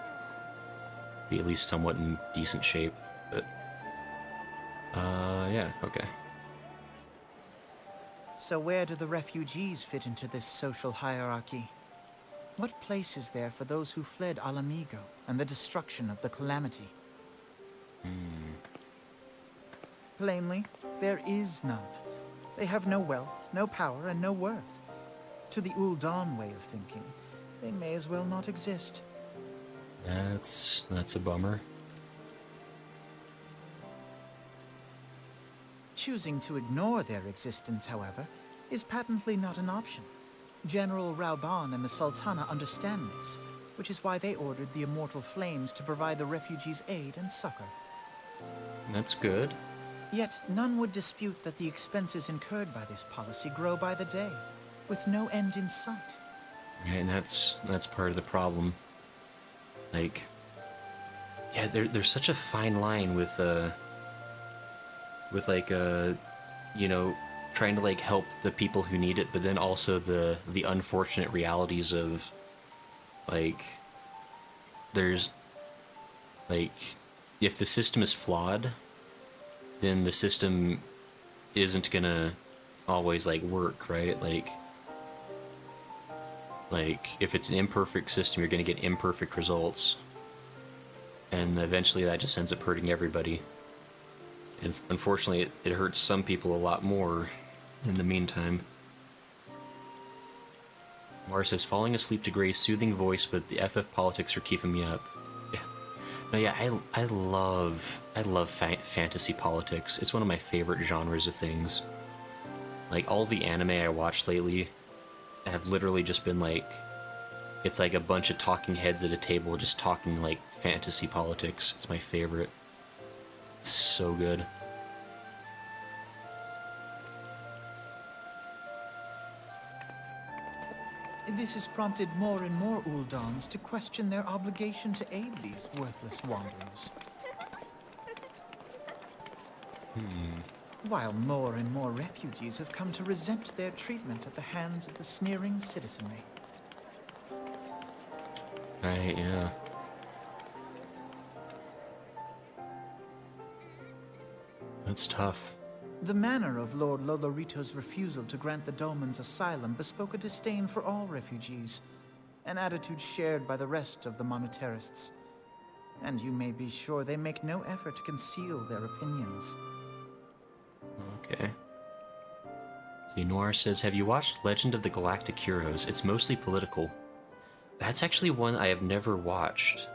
be at least somewhat in decent shape. But, yeah, okay. So where do the refugees fit into this social hierarchy? What place is there for those who fled Alamigo and the destruction of the Calamity? Plainly, there is none. They have no wealth, no power, and no worth. To the Ul'Dan way of thinking, they may as well not exist. That's a bummer. Choosing to ignore their existence, however, is patently not an option. General Rauban and the Sultana understand this, which is why they ordered the Immortal Flames to provide the refugees aid and succor. That's good. Yet none would dispute that the expenses incurred by this policy grow by the day, with no end in sight. Right, and that's part of the problem. Like, yeah, there's such a fine line with like you know, trying to like help the people who need it, but then also the unfortunate realities of like there's like if the system is flawed, then the system isn't gonna always like work, right? Like if it's an imperfect system, you're gonna get imperfect results, and eventually that just ends up hurting everybody. And unfortunately, it hurts some people a lot more in the meantime. Mara says, falling asleep to Gray's soothing voice, but the FF politics are keeping me up. Yeah. No, yeah, I love fantasy politics. It's one of my favorite genres of things. Like, all the anime I watched lately have literally just been like, it's like a bunch of talking heads at a table just talking like fantasy politics. It's my favorite. It's so good. This has prompted more and more Uldans to question their obligation to aid these worthless wanderers. While more and more refugees have come to resent their treatment at the hands of the sneering citizenry. Right, yeah. That's tough. The manner of Lord Lolorito's refusal to grant the Dolmens asylum bespoke a disdain for all refugees, an attitude shared by the rest of the monetarists. And you may be sure they make no effort to conceal their opinions. Okay. See, Noir says, have you watched Legend of the Galactic Heroes? It's mostly political. That's actually one I have never watched.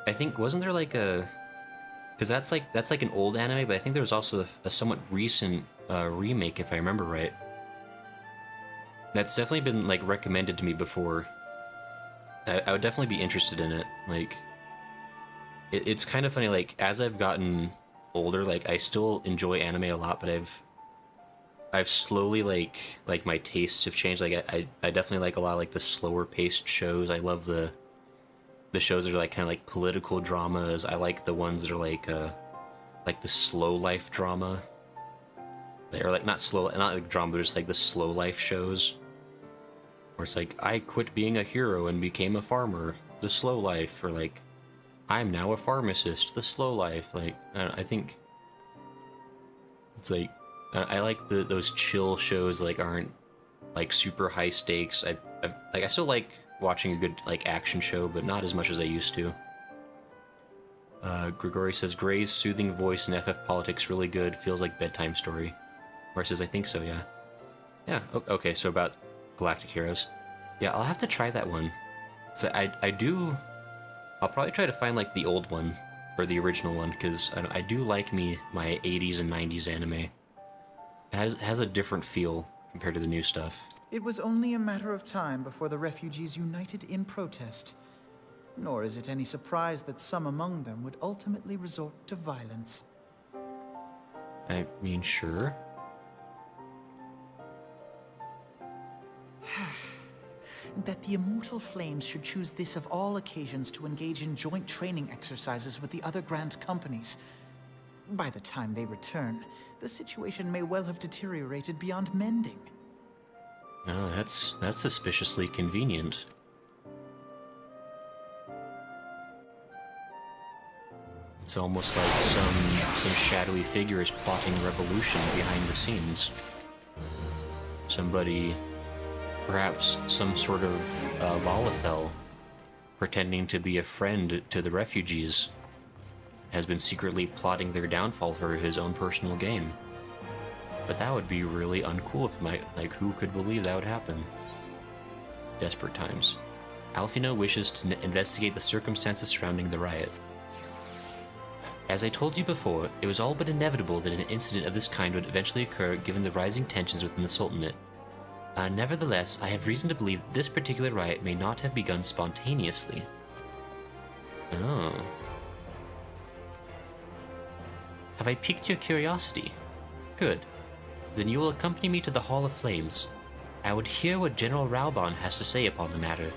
I think, wasn't there like a... Because that's like an old anime, but I think there was also a somewhat recent remake, if I remember right. That's definitely been like recommended to me before. I would definitely be interested in it. Like, it's kind of funny. Like, as I've gotten older, like I still enjoy anime a lot, but I've slowly like my tastes have changed. Like I definitely like a lot of like the slower paced shows. I love the shows that are like kind of like political dramas. I like the ones that are like the slow life drama. Or like not like drama, but just like the slow life shows. Where it's like, I quit being a hero and became a farmer, the slow life. Or like, I'm now a pharmacist, the slow life. Like, I think it's like, I like those chill shows that like aren't like super high stakes. I still like watching a good like action show, but not as much as I used to. Grigori says, Gray's soothing voice in FF politics really good, feels like bedtime story. Or says, I think so, yeah. Yeah, okay, so about Galactic Heroes. Yeah, I'll have to try that one. So I'll probably try to find like the old one, or the original one, because I do like my 80s and 90s anime. It has a different feel compared to the new stuff. It was only a matter of time before the refugees united in protest. Nor is it any surprise that some among them would ultimately resort to violence. I mean, sure. That the Immortal Flames should choose this of all occasions to engage in joint training exercises with the other Grant companies. By the time they return, the situation may well have deteriorated beyond mending. Oh, that's suspiciously convenient. It's almost like some shadowy figure is plotting revolution behind the scenes. Somebody, perhaps some sort of Lalafell, pretending to be a friend to the refugees, has been secretly plotting their downfall for his own personal gain. But that would be really uncool if like, who could believe that would happen? Desperate times. Alfino wishes to investigate the circumstances surrounding the riot. As I told you before, it was all but inevitable that an incident of this kind would eventually occur given the rising tensions within the Sultanate. Nevertheless, I have reason to believe that this particular riot may not have begun spontaneously. Oh. Have I piqued your curiosity? Good. Then you will accompany me to the Hall of Flames. I would hear what General Raubon has to say upon the matter.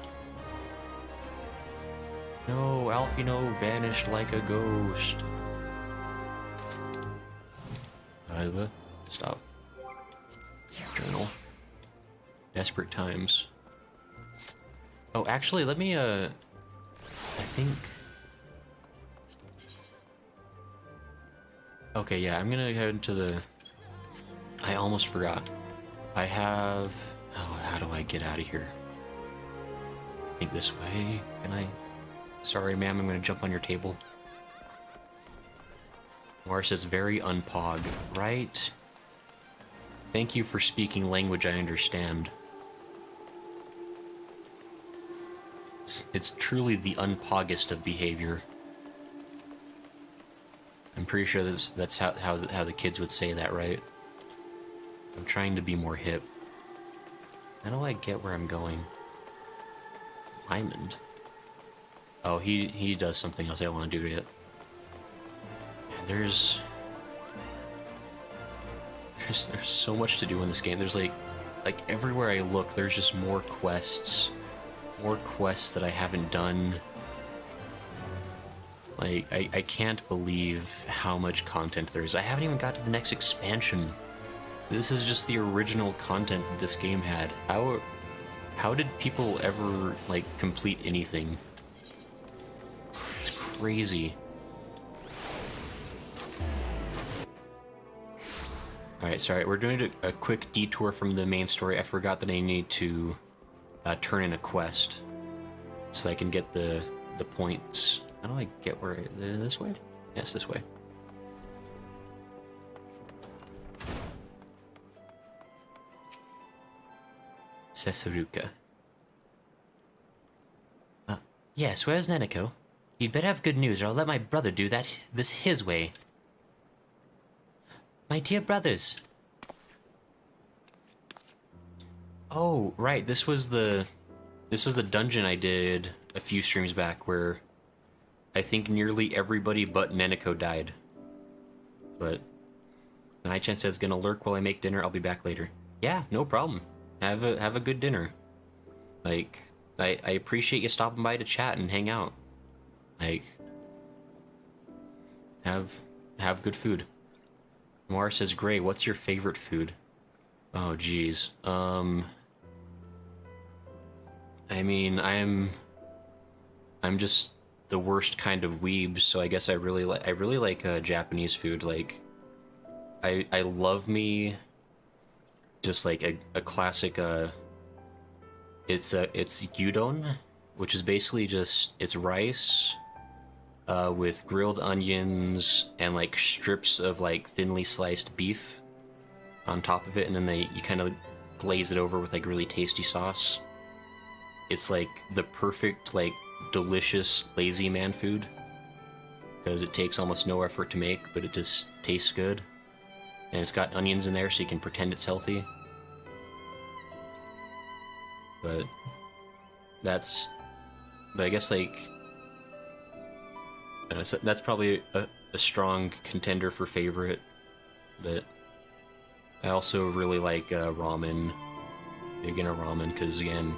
No, Alfino vanished like a ghost. Stop. Journal. Desperate times. Oh, actually, let me, I think... Okay, yeah, I'm gonna head into the... I almost forgot. I have... Oh, how do I get out of here? I think this way. Can I... Sorry, ma'am, I'm gonna jump on your table. Mara says, very unpog. Right? Thank you for speaking language I understand. It's truly the unpoggest of behavior. I'm pretty sure that's how the kids would say that, right? I'm trying to be more hip. How do I get where I'm going? Diamond. Oh, he does something else I don't want to do yet. There's so much to do in this game. There's like everywhere I look, there's just more quests that I haven't done. Like I can't believe how much content there is. I haven't even got to the next expansion. This is just the original content that this game had. How did people ever like complete anything? It's crazy. Alright, sorry, we're doing a quick detour from the main story. I forgot that I need to turn in a quest so I can get the points. How do I get where? This way? Yes, this way. Sesaruka. Yes, where's Neneko? You'd better have good news or I'll let my brother do this his way. My dear brothers. Oh, right, this was the dungeon I did a few streams back where I think nearly everybody but Neneko died. But my chance is gonna lurk while I make dinner. I'll be back later. Yeah, no problem. Have a good dinner. Like, I appreciate you stopping by to chat and hang out. Like, have good food. Mara says, Gray, what's your favorite food? Oh, geez. I mean, I'm just the worst kind of weeb, so I guess I really like Japanese food. Like, I love me just like a classic it's gyudon, which is basically just it's rice with grilled onions and like strips of like thinly sliced beef on top of it, and then you kind of glaze it over with like really tasty sauce. It's like the perfect like delicious lazy man food because it takes almost no effort to make, but it just tastes good, and it's got onions in there so you can pretend it's healthy. But I guess like I don't know, that's probably a strong contender for favorite. But I also really like ramen. Big into ramen because again,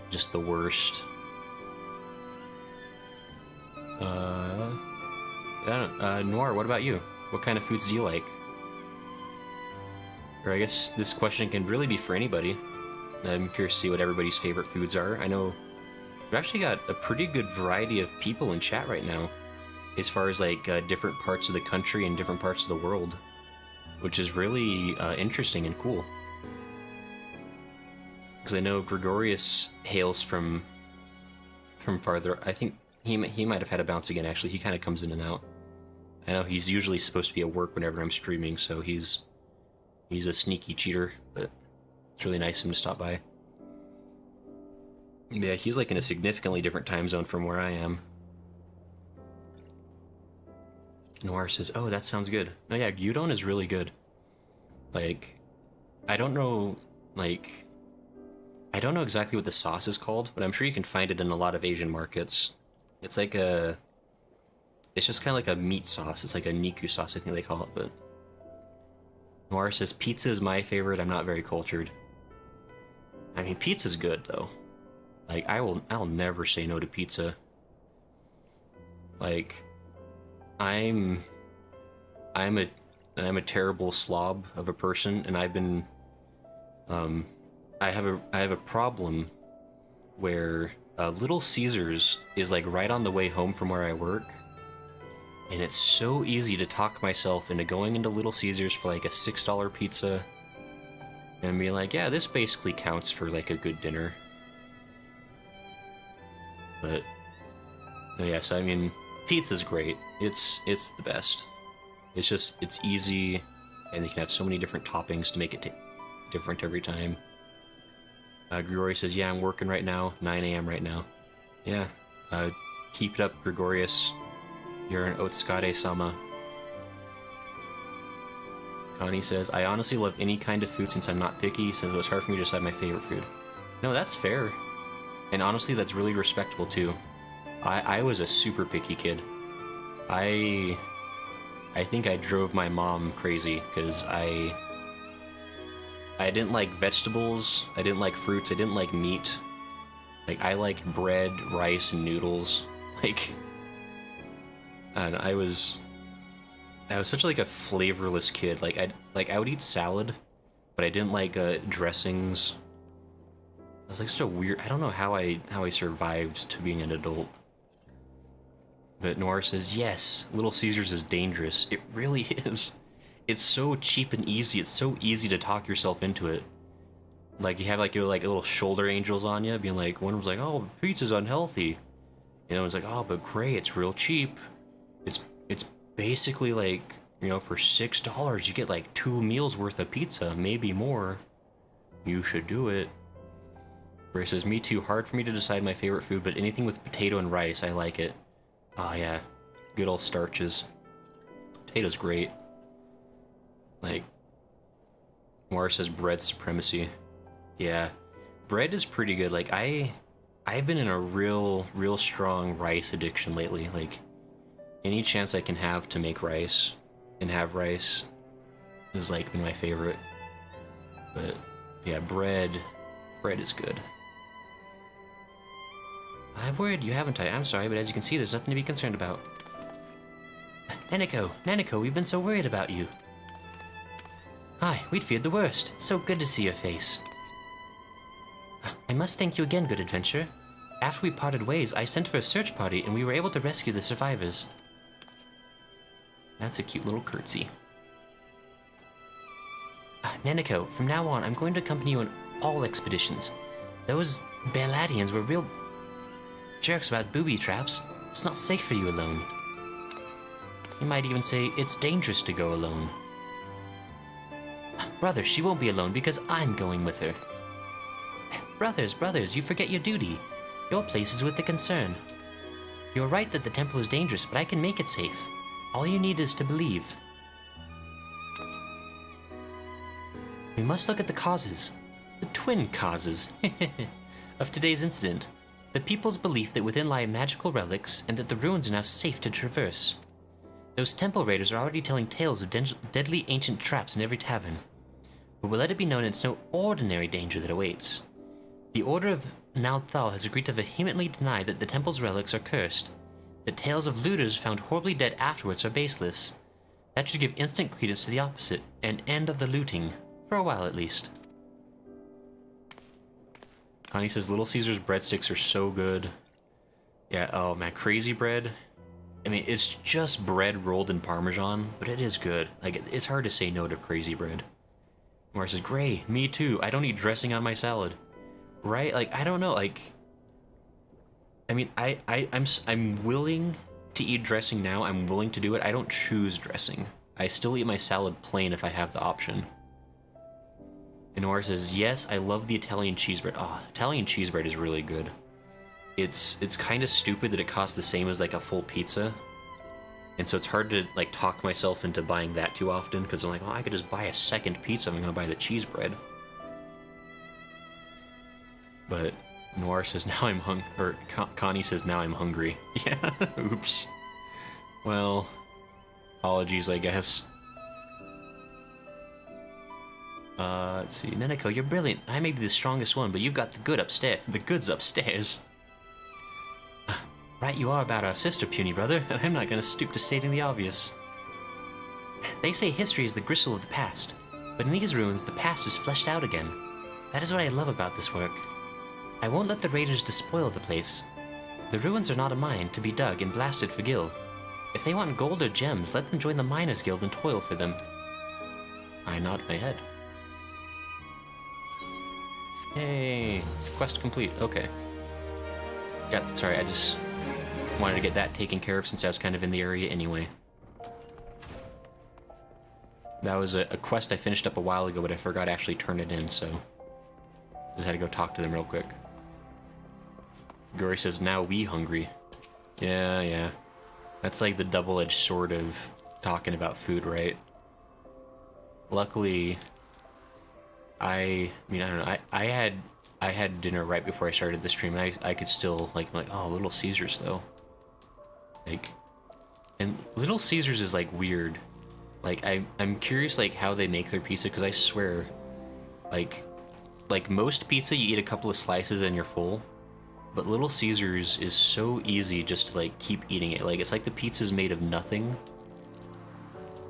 just the worst. I don't know. Noir, what about you? What kind of foods do you like? Or I guess this question can really be for anybody. I'm curious to see what everybody's favorite foods are. I know we've actually got a pretty good variety of people in chat right now, as far as like different parts of the country and different parts of the world, which is really interesting and cool. Because I know Gregorius hails from farther. I think he might have had a bounce again. Actually, he kind of comes in and out. I know he's usually supposed to be at work whenever I'm streaming, so he's a sneaky cheater, but it's really nice of him to stop by. Yeah, he's like in a significantly different time zone from where I am. Noir says, oh, that sounds good. No, yeah, gyudon is really good. Like, I don't know exactly what the sauce is called, but I'm sure you can find it in a lot of Asian markets. It's like it's just kind of like a meat sauce. It's like a niku sauce, I think they call it, but... Noir says, pizza is my favorite. I'm not very cultured. I mean, pizza's good, though. Like, I'll never say no to pizza. Like, I'm a terrible slob of a person, and I've been, I have a problem where Little Caesars is like right on the way home from where I work, and it's so easy to talk myself into going into Little Caesars for like a $6 pizza and be like, yeah, this basically counts for like a good dinner. But yeah, so I mean, pizza's great. It's the best. It's easy, and they can have so many different toppings to make it different every time. Grigori says, yeah, I'm working right now, 9 a.m. right now. Yeah, keep it up, Gregorius. You're an Otskade-sama. Connie says, I honestly love any kind of food since I'm not picky, since it was hard for me to decide my favorite food. No, that's fair. And honestly, that's really respectable too. I was a super picky kid. I think I drove my mom crazy, because I didn't like vegetables, I didn't like fruits, I didn't like meat. Like, I like bread, rice, and noodles. Like, and I was such like a flavorless kid. Like, I would eat salad, but I didn't like dressings. I was like such a weird. I don't know how I survived to being an adult. But Noir says, yes, Little Caesars is dangerous. It really is. It's so cheap and easy. It's so easy to talk yourself into it. Like, you have like your like little shoulder angels on you, being like, one was like, oh, pizza's unhealthy. And one's like, oh, but great, it's real cheap. It's basically like, you know, for $6 you get like 2 meals worth of pizza, maybe more. You should do it. Ray says, me too, hard for me to decide my favorite food, but anything with potato and rice, I like it. Oh yeah, good old starches. Potato's great. Like, Moira says bread supremacy. Yeah, bread is pretty good. Like, I've been in a real strong rice addiction lately. Like, any chance I can have to make rice and have rice has like been my favorite. But yeah, bread is good. I've worried you, haven't I? I'm sorry, but as you can see, there's nothing to be concerned about. Nanako, we've been so worried about you. Hi, we'd feared the worst. It's so good to see your face. I must thank you again, good adventurer. After we parted ways, I sent for a search party, and we were able to rescue the survivors. That's a cute little curtsy. Nanako, from now on, I'm going to accompany you on all expeditions. Those Beladians were real jerks about booby traps. It's not safe for you alone. You might even say it's dangerous to go alone. Brother, she won't be alone because I'm going with her. Brothers, you forget your duty. Your place is with the concern. You're right that the temple is dangerous, but I can make it safe. All you need is to believe. We must look at the causes, the twin causes, of today's incident. The people's belief that within lie magical relics and that the ruins are now safe to traverse. Those temple raiders are already telling tales of deadly ancient traps in every tavern. But we'll let it be known it's no ordinary danger that awaits. The Order of Nalthal has agreed to vehemently deny that the temple's relics are cursed. The tales of looters found horribly dead afterwards are baseless. That should give instant credence to the opposite, an end of the looting, for a while at least. Connie says Little Caesar's breadsticks are so good. Yeah, oh man, crazy bread. I mean, it's just bread rolled in Parmesan, but it is good. Like, it's hard to say no to crazy bread. Mara says, Gray, me too. I don't eat dressing on my salad. Right? Like, I don't know, like... I mean, I'm willing to eat dressing now. I'm willing to do it. I don't choose dressing. I still eat my salad plain if I have the option. And Noir says, yes, I love the Italian cheese bread. Oh, Italian cheese bread is really good. It's kind of stupid that it costs the same as like a full pizza. And so it's hard to like talk myself into buying that too often, because I'm like, oh, I could just buy a second pizza if I'm going to buy the cheese bread. But Noir says, now I'm Connie says, now I'm hungry. Yeah, oops. Well, apologies, I guess. Let's see. Neneko, you're brilliant. I may be the strongest one, but you've got the goods upstairs. Right you are about our sister, puny brother, and I'm not gonna stoop to stating the obvious. They say history is the gristle of the past, but in these ruins, the past is fleshed out again. That is what I love about this work. I won't let the raiders despoil the place. The ruins are not a mine to be dug and blasted for gil. If they want gold or gems, let them join the Miners' Guild and toil for them. I nod my head. Hey, quest complete. Okay. Sorry, I just wanted to get that taken care of since I was kind of in the area anyway. That was a quest I finished up a while ago, but I forgot to actually turn it in, so just had to go talk to them real quick. Gory says, now we hungry. Yeah. That's like the double-edged sword of talking about food, right? Luckily, I don't know, I had dinner right before I started the stream, and I could still, like, oh, Little Caesars, though. Like, and Little Caesars is, like, weird. Like, I'm curious, like, how they make their pizza, because I swear, like, most pizza, you eat a couple of slices and you're full, but Little Caesars is so easy just to, like, keep eating it. Like, it's like the pizza's made of nothing,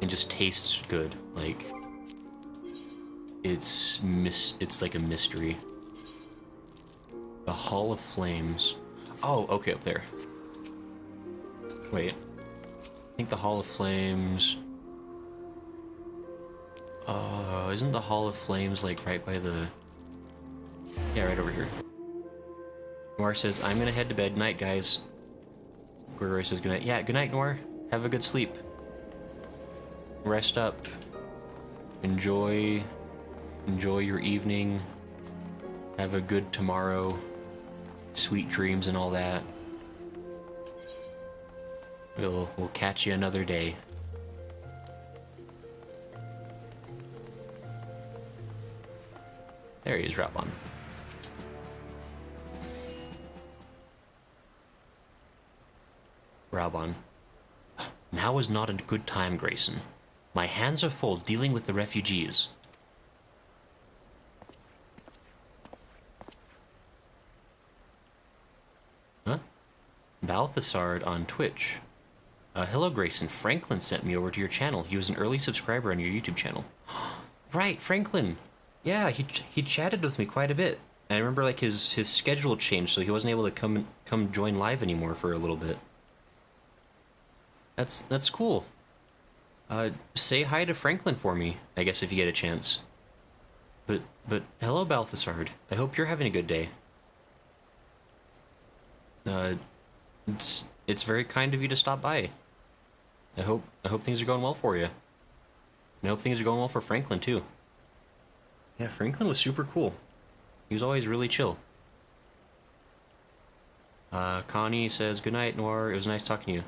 and just tastes good. Like, it's like a mystery. The Hall of Flames. Oh, okay, up there. Wait. I think the Hall of Flames... isn't the Hall of Flames, like, right by the... Yeah, right over here. Noir says, I'm gonna head to bed. Night, guys. Gregory says, good night. Yeah, good night, Noir. Have a good sleep. Rest up. Enjoy your evening. Have a good tomorrow. Sweet dreams and all that. We'll catch you another day. There he is, Raubon. Raubon. Now is not a good time, Grayson. My hands are full dealing with the refugees. Huh? Balthasar on Twitch. Hello, Grayson. Franklin sent me over to your channel. He was an early subscriber on your YouTube channel. Right, Franklin. Yeah, he chatted with me quite a bit. And I remember, like, his schedule changed, so he wasn't able to come join live anymore for a little bit. That's cool. Say hi to Franklin for me, I guess, if you get a chance. But hello, Balthasar. I hope you're having a good day. It's very kind of you to stop by. I hope things are going well for you. And I hope things are going well for Franklin too. Yeah, Franklin was super cool. He was always really chill. Connie says, good night, Noir. It was nice talking to you.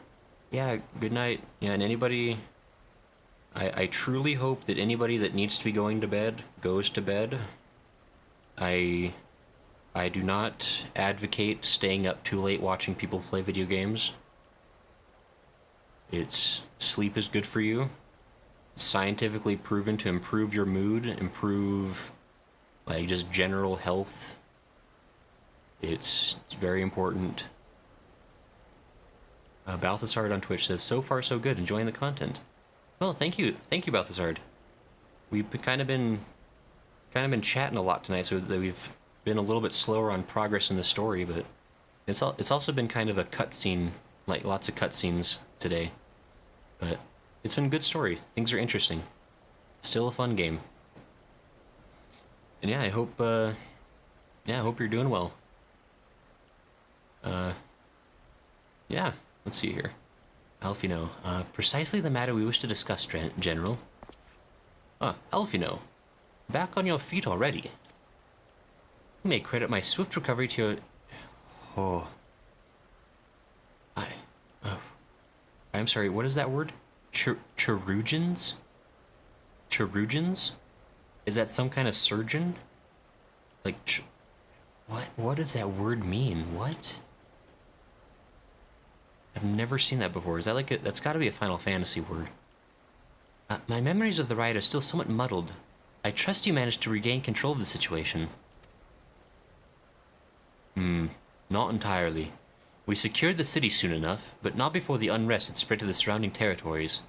Yeah, good night. Yeah, and anybody... I truly hope that anybody that needs to be going to bed goes to bed. I do not advocate staying up too late watching people play video games. Sleep is good for you. It's scientifically proven to improve your mood, improve, like, just general health. It's very important. Balthasar on Twitch says, so far so good, enjoying the content. Well, thank you, Balthasar. We've kind of been chatting a lot tonight, so that we've been a little bit slower on progress in the story, but it's also been kind of a cutscene, like lots of cutscenes today. But it's been a good story. Things are interesting. Still a fun game. And yeah, I hope you're doing well. Yeah, let's see here. Alfino, precisely the matter we wish to discuss, General. Alfino, back on your feet already. You may credit my swift recovery to your... Oh. I'm sorry, what is that word? Chirurgeons? Chirurgeons? Is that some kind of surgeon? Like, what does that word mean? What? I've never seen that before. Is that like that's gotta be a Final Fantasy word. My memories of the riot are still somewhat muddled. I trust you managed to regain control of the situation. Not entirely. We secured the city soon enough, but not before the unrest had spread to the surrounding territories.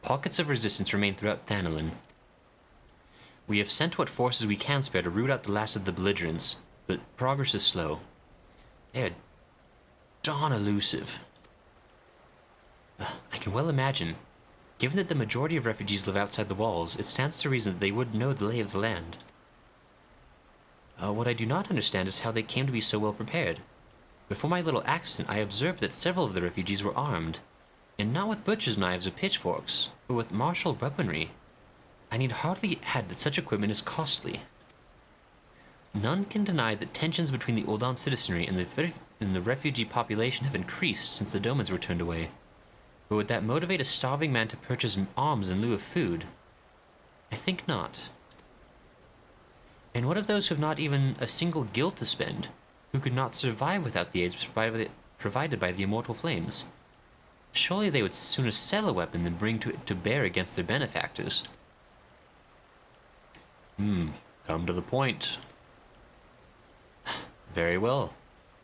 Pockets of resistance remain throughout Thanalan. We have sent what forces we can spare to root out the last of the belligerents, but progress is slow. They are darn elusive. I can well imagine. Given that the majority of refugees live outside the walls, it stands to reason that they would know the lay of the land. What I do not understand is how they came to be so well prepared. Before my little accident, I observed that several of the refugees were armed, and not with butcher's knives or pitchforks, but with martial weaponry. I need hardly add that such equipment is costly. None can deny that tensions between the Uldan citizenry and the refugee population have increased since the Domans were turned away. But would that motivate a starving man to purchase arms in lieu of food? I think not. And what of those who have not even a single guild to spend, who could not survive without the aids provided by the immortal flames? Surely they would sooner sell a weapon than bring to bear against their benefactors. Come to the point. Very well.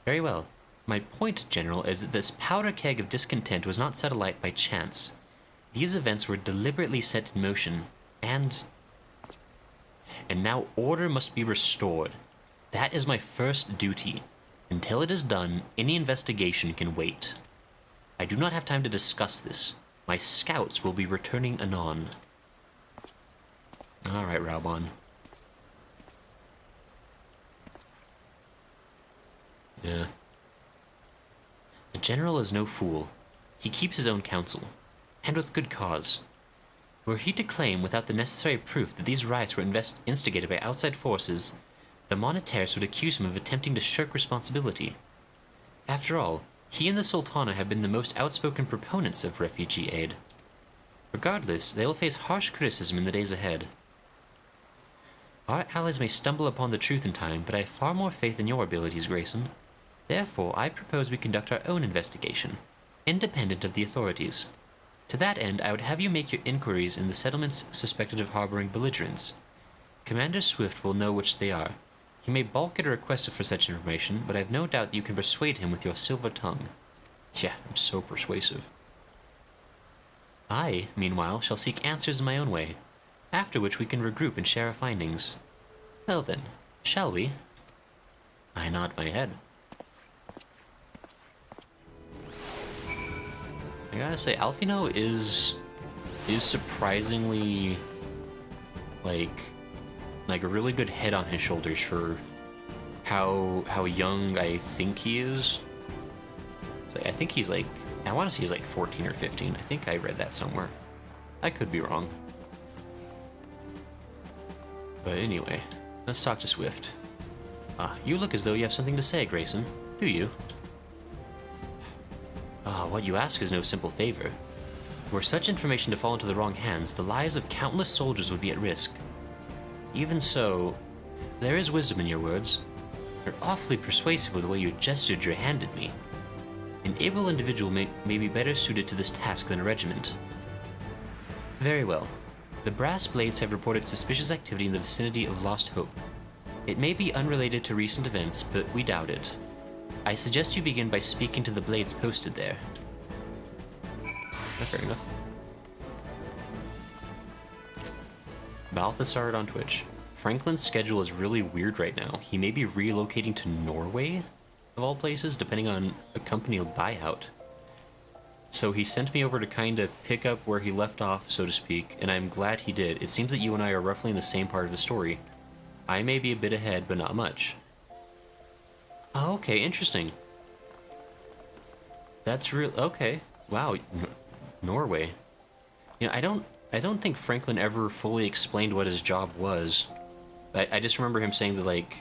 Very well. My point, General, is that this powder keg of discontent was not set alight by chance. These events were deliberately set in motion, and now order must be restored. That is my first duty. Until it is done, any investigation can wait. I do not have time to discuss this. My scouts will be returning anon. Alright, Raubon. Yeah. The General is no fool. He keeps his own counsel, and with good cause. Were he to claim without the necessary proof that these riots were instigated by outside forces, the Monetaires would accuse him of attempting to shirk responsibility. After all, he and the Sultana have been the most outspoken proponents of refugee aid. Regardless, they will face harsh criticism in the days ahead. Our allies may stumble upon the truth in time, but I have far more faith in your abilities, Grayson. Therefore, I propose we conduct our own investigation, independent of the authorities. To that end, I would have you make your inquiries in the settlements suspected of harboring belligerents. Commander Swift will know which they are. He may balk at a request for such information, but I have no doubt that you can persuade him with your silver tongue. Yeah, I'm so persuasive. I, meanwhile, shall seek answers in my own way, after which we can regroup and share our findings. Well then, shall we? I nod my head. I gotta say, Alfino is surprisingly like a really good head on his shoulders for how young I think he is. So I think he's like, I want to say he's like 14 or 15. I think I read that somewhere. I could be wrong. But anyway, let's talk to Swift. You look as though you have something to say, Grayson. Do you? What you ask is no simple favor. Were such information to fall into the wrong hands, the lives of countless soldiers would be at risk. Even so, there is wisdom in your words. You're awfully persuasive with the way you gestured your hand at me. An able individual may be better suited to this task than a regiment. Very well. The Brass Blades have reported suspicious activity in the vicinity of Lost Hope. It may be unrelated to recent events, but we doubt it. I suggest you begin by speaking to the Blades posted there. Fair enough. Balthasar on Twitch. Franklin's schedule is really weird right now. He may be relocating to Norway, of all places, depending on a company buyout. So he sent me over to kind of pick up where he left off, so to speak, and I'm glad he did. It seems that you and I are roughly in the same part of the story. I may be a bit ahead, but not much. Oh, okay, interesting. That's real. Okay, wow, Norway. You know, I don't think Franklin ever fully explained what his job was. I just remember him saying that, like,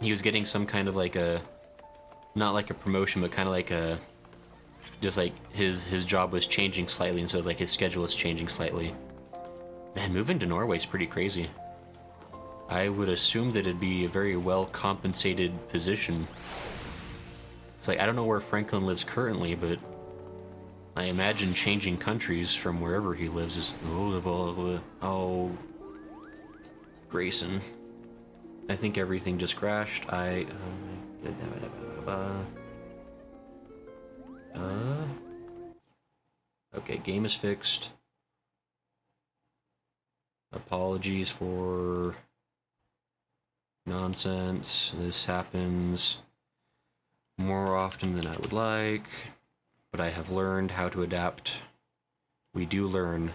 he was getting some kind of like a, not like a promotion, but kind of like a, just like his job was changing slightly, and so it's like his schedule is changing slightly. Man, moving to Norway is pretty crazy. I would assume that it'd be a very well compensated position. It's like, I don't know where Franklin lives currently, but I imagine changing countries from wherever he lives is... Oh... Grayson. I think everything just crashed. Okay, game is fixed. Apologies for... nonsense. This happens more often than I would like, but I have learned how to adapt. We do learn.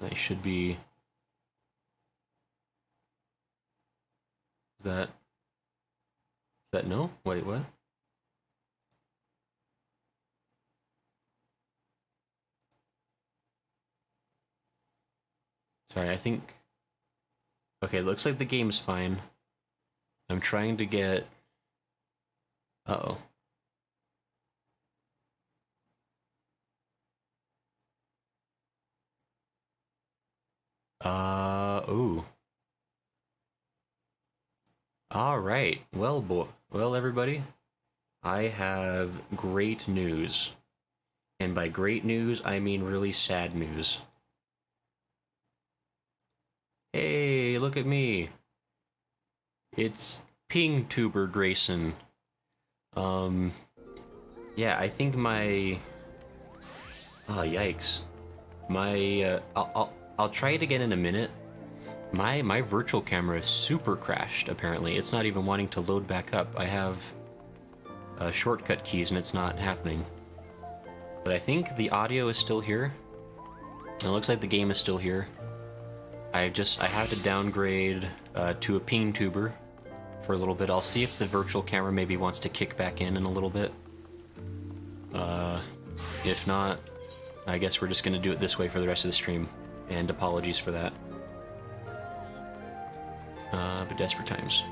I should be... Is that no? Wait, what? Sorry, I think... Okay, looks like the game's fine. I'm trying to get... Uh-oh. Ooh. Alright, well everybody, I have great news. And by great news, I mean really sad news. Hey, look at me. It's PingTuber Grayson. Yeah, I think my... Oh, yikes. My, I'll try it again in a minute. My virtual camera super crashed, apparently. It's not even wanting to load back up. I have shortcut keys and it's not happening. But I think the audio is still here. And it looks like the game is still here. I have to downgrade to a PingTuber for a little bit. I'll see if the virtual camera maybe wants to kick back in a little bit. If not, I guess we're just gonna do it this way for the rest of the stream. And apologies for that. But desperate times.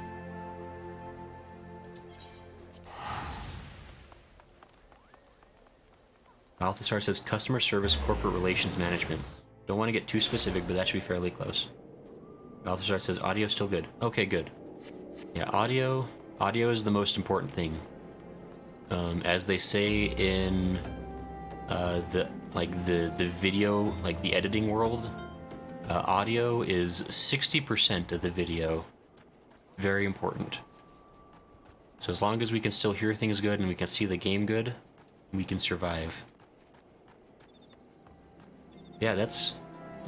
Balthasar says customer service, corporate relations management. Don't want to get too specific, but that should be fairly close. Balthasar says audio still good. Okay, good. Yeah, audio is the most important thing. As they say in the video, like the editing world, audio is 60% of the video. Very important. So as long as we can still hear things good and we can see the game good, we can survive. Yeah, that's...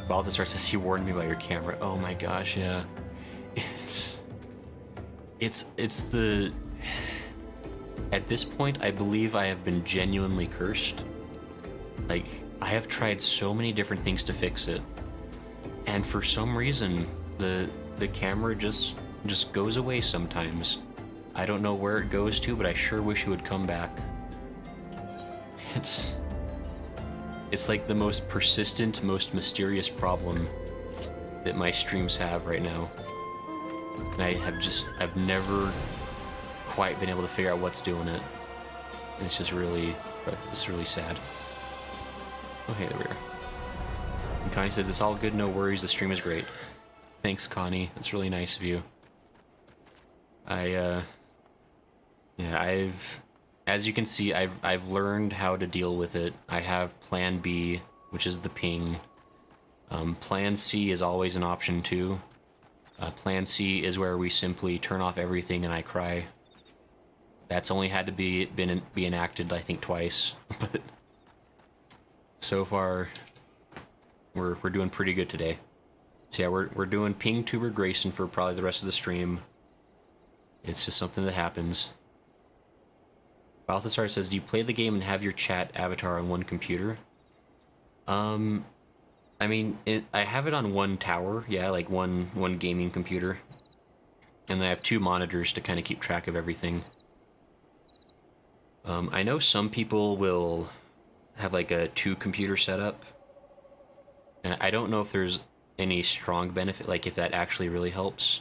Balthasar says he warned me about your camera. Oh my gosh, yeah. It's the... At this point, I believe I have been genuinely cursed. Like, I have tried so many different things to fix it. And for some reason, the camera just goes away sometimes. I don't know where it goes to, but I sure wish it would come back. It's like the most persistent, most mysterious problem that my streams have right now. And I've never quite been able to figure out what's doing it. And it's really sad. Okay, there we are. And Connie says, it's all good, no worries, the stream is great. Thanks, Connie. That's really nice of you. As you can see, I've learned how to deal with it. I have Plan B, which is the ping. Plan C is always an option too. Plan C is where we simply turn off everything and I cry. That's only had to be enacted, I think, twice, but so far we're doing pretty good today. So yeah, we're doing Ping Tuber Grayson for probably the rest of the stream. It's just something that happens. Balthasar says, do you play the game and have your chat avatar on one computer? I mean, I have it on one tower, yeah, like one gaming computer. And I have 2 monitors to kind of keep track of everything. I know some people will have like a 2-computer setup. And I don't know if there's any strong benefit, like if that actually really helps.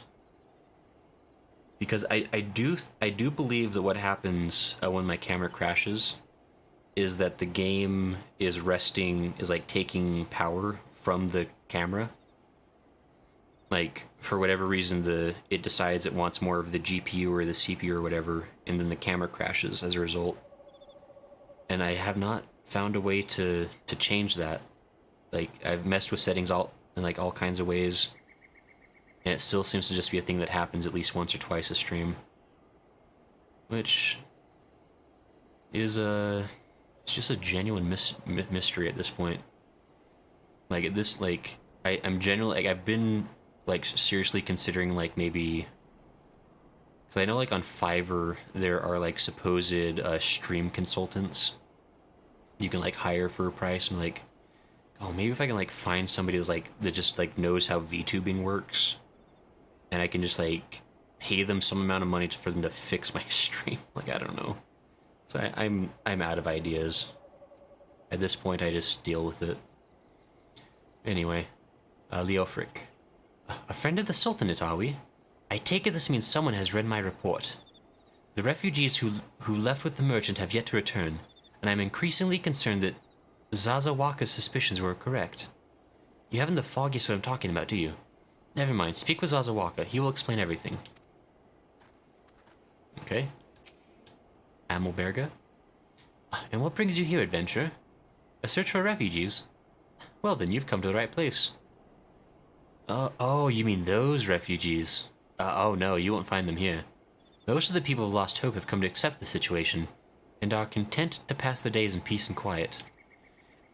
Because I do believe that what happens when my camera crashes is that the game is like taking power from the camera. Like, for whatever reason, it decides it wants more of the GPU or the CPU or whatever, and then the camera crashes as a result. And I have not found a way to change that. Like, I've messed with settings in like all kinds of ways, and it still seems to just be a thing that happens at least once or twice a stream. Which is it's just a genuine mystery at this point. Like, at this, like, I'm generally, like, I've been, like, seriously considering, like, maybe, because I know, like, on Fiverr, there are, like, supposed stream consultants you can, like, hire for a price. I'm like, oh, maybe if I can, like, find somebody who's, like, that just, like, knows how VTubing works, and I can just, like, pay them some amount of money for them to fix my stream. Like, I don't know. So I'm out of ideas. At this point, I just deal with it. Anyway, Leofric. A friend of the Sultanate, are we? I take it this means someone has read my report. The refugees who left with the merchant have yet to return, and I'm increasingly concerned that Zazawaka's suspicions were correct. You haven't the foggiest what I'm talking about, do you? Never mind, speak with Zazawaka. He will explain everything. Okay. Amelberga. And what brings you here, adventurer? A search for refugees? Well then, you've come to the right place. Oh, you mean those refugees? Oh no, you won't find them here. Most of the people of Lost Hope have come to accept the situation, and are content to pass their days in peace and quiet.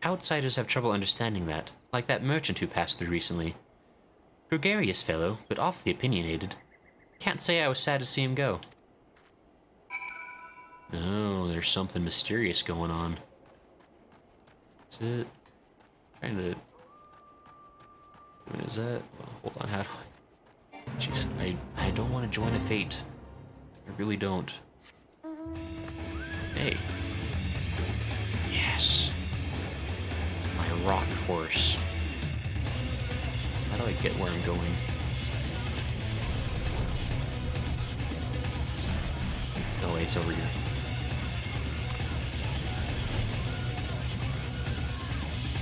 Outsiders have trouble understanding that, like that merchant who passed through recently. Gregarious fellow, but awfully opinionated. Can't say I was sad to see him go. Oh, there's something mysterious going on. Is it? Trying to... Is that... Well, hold on, how do I... Jeez, I don't want to join a fate. I really don't. Hey. Yes. My rock horse. How do I get where I'm going? Oh wait, it's over here.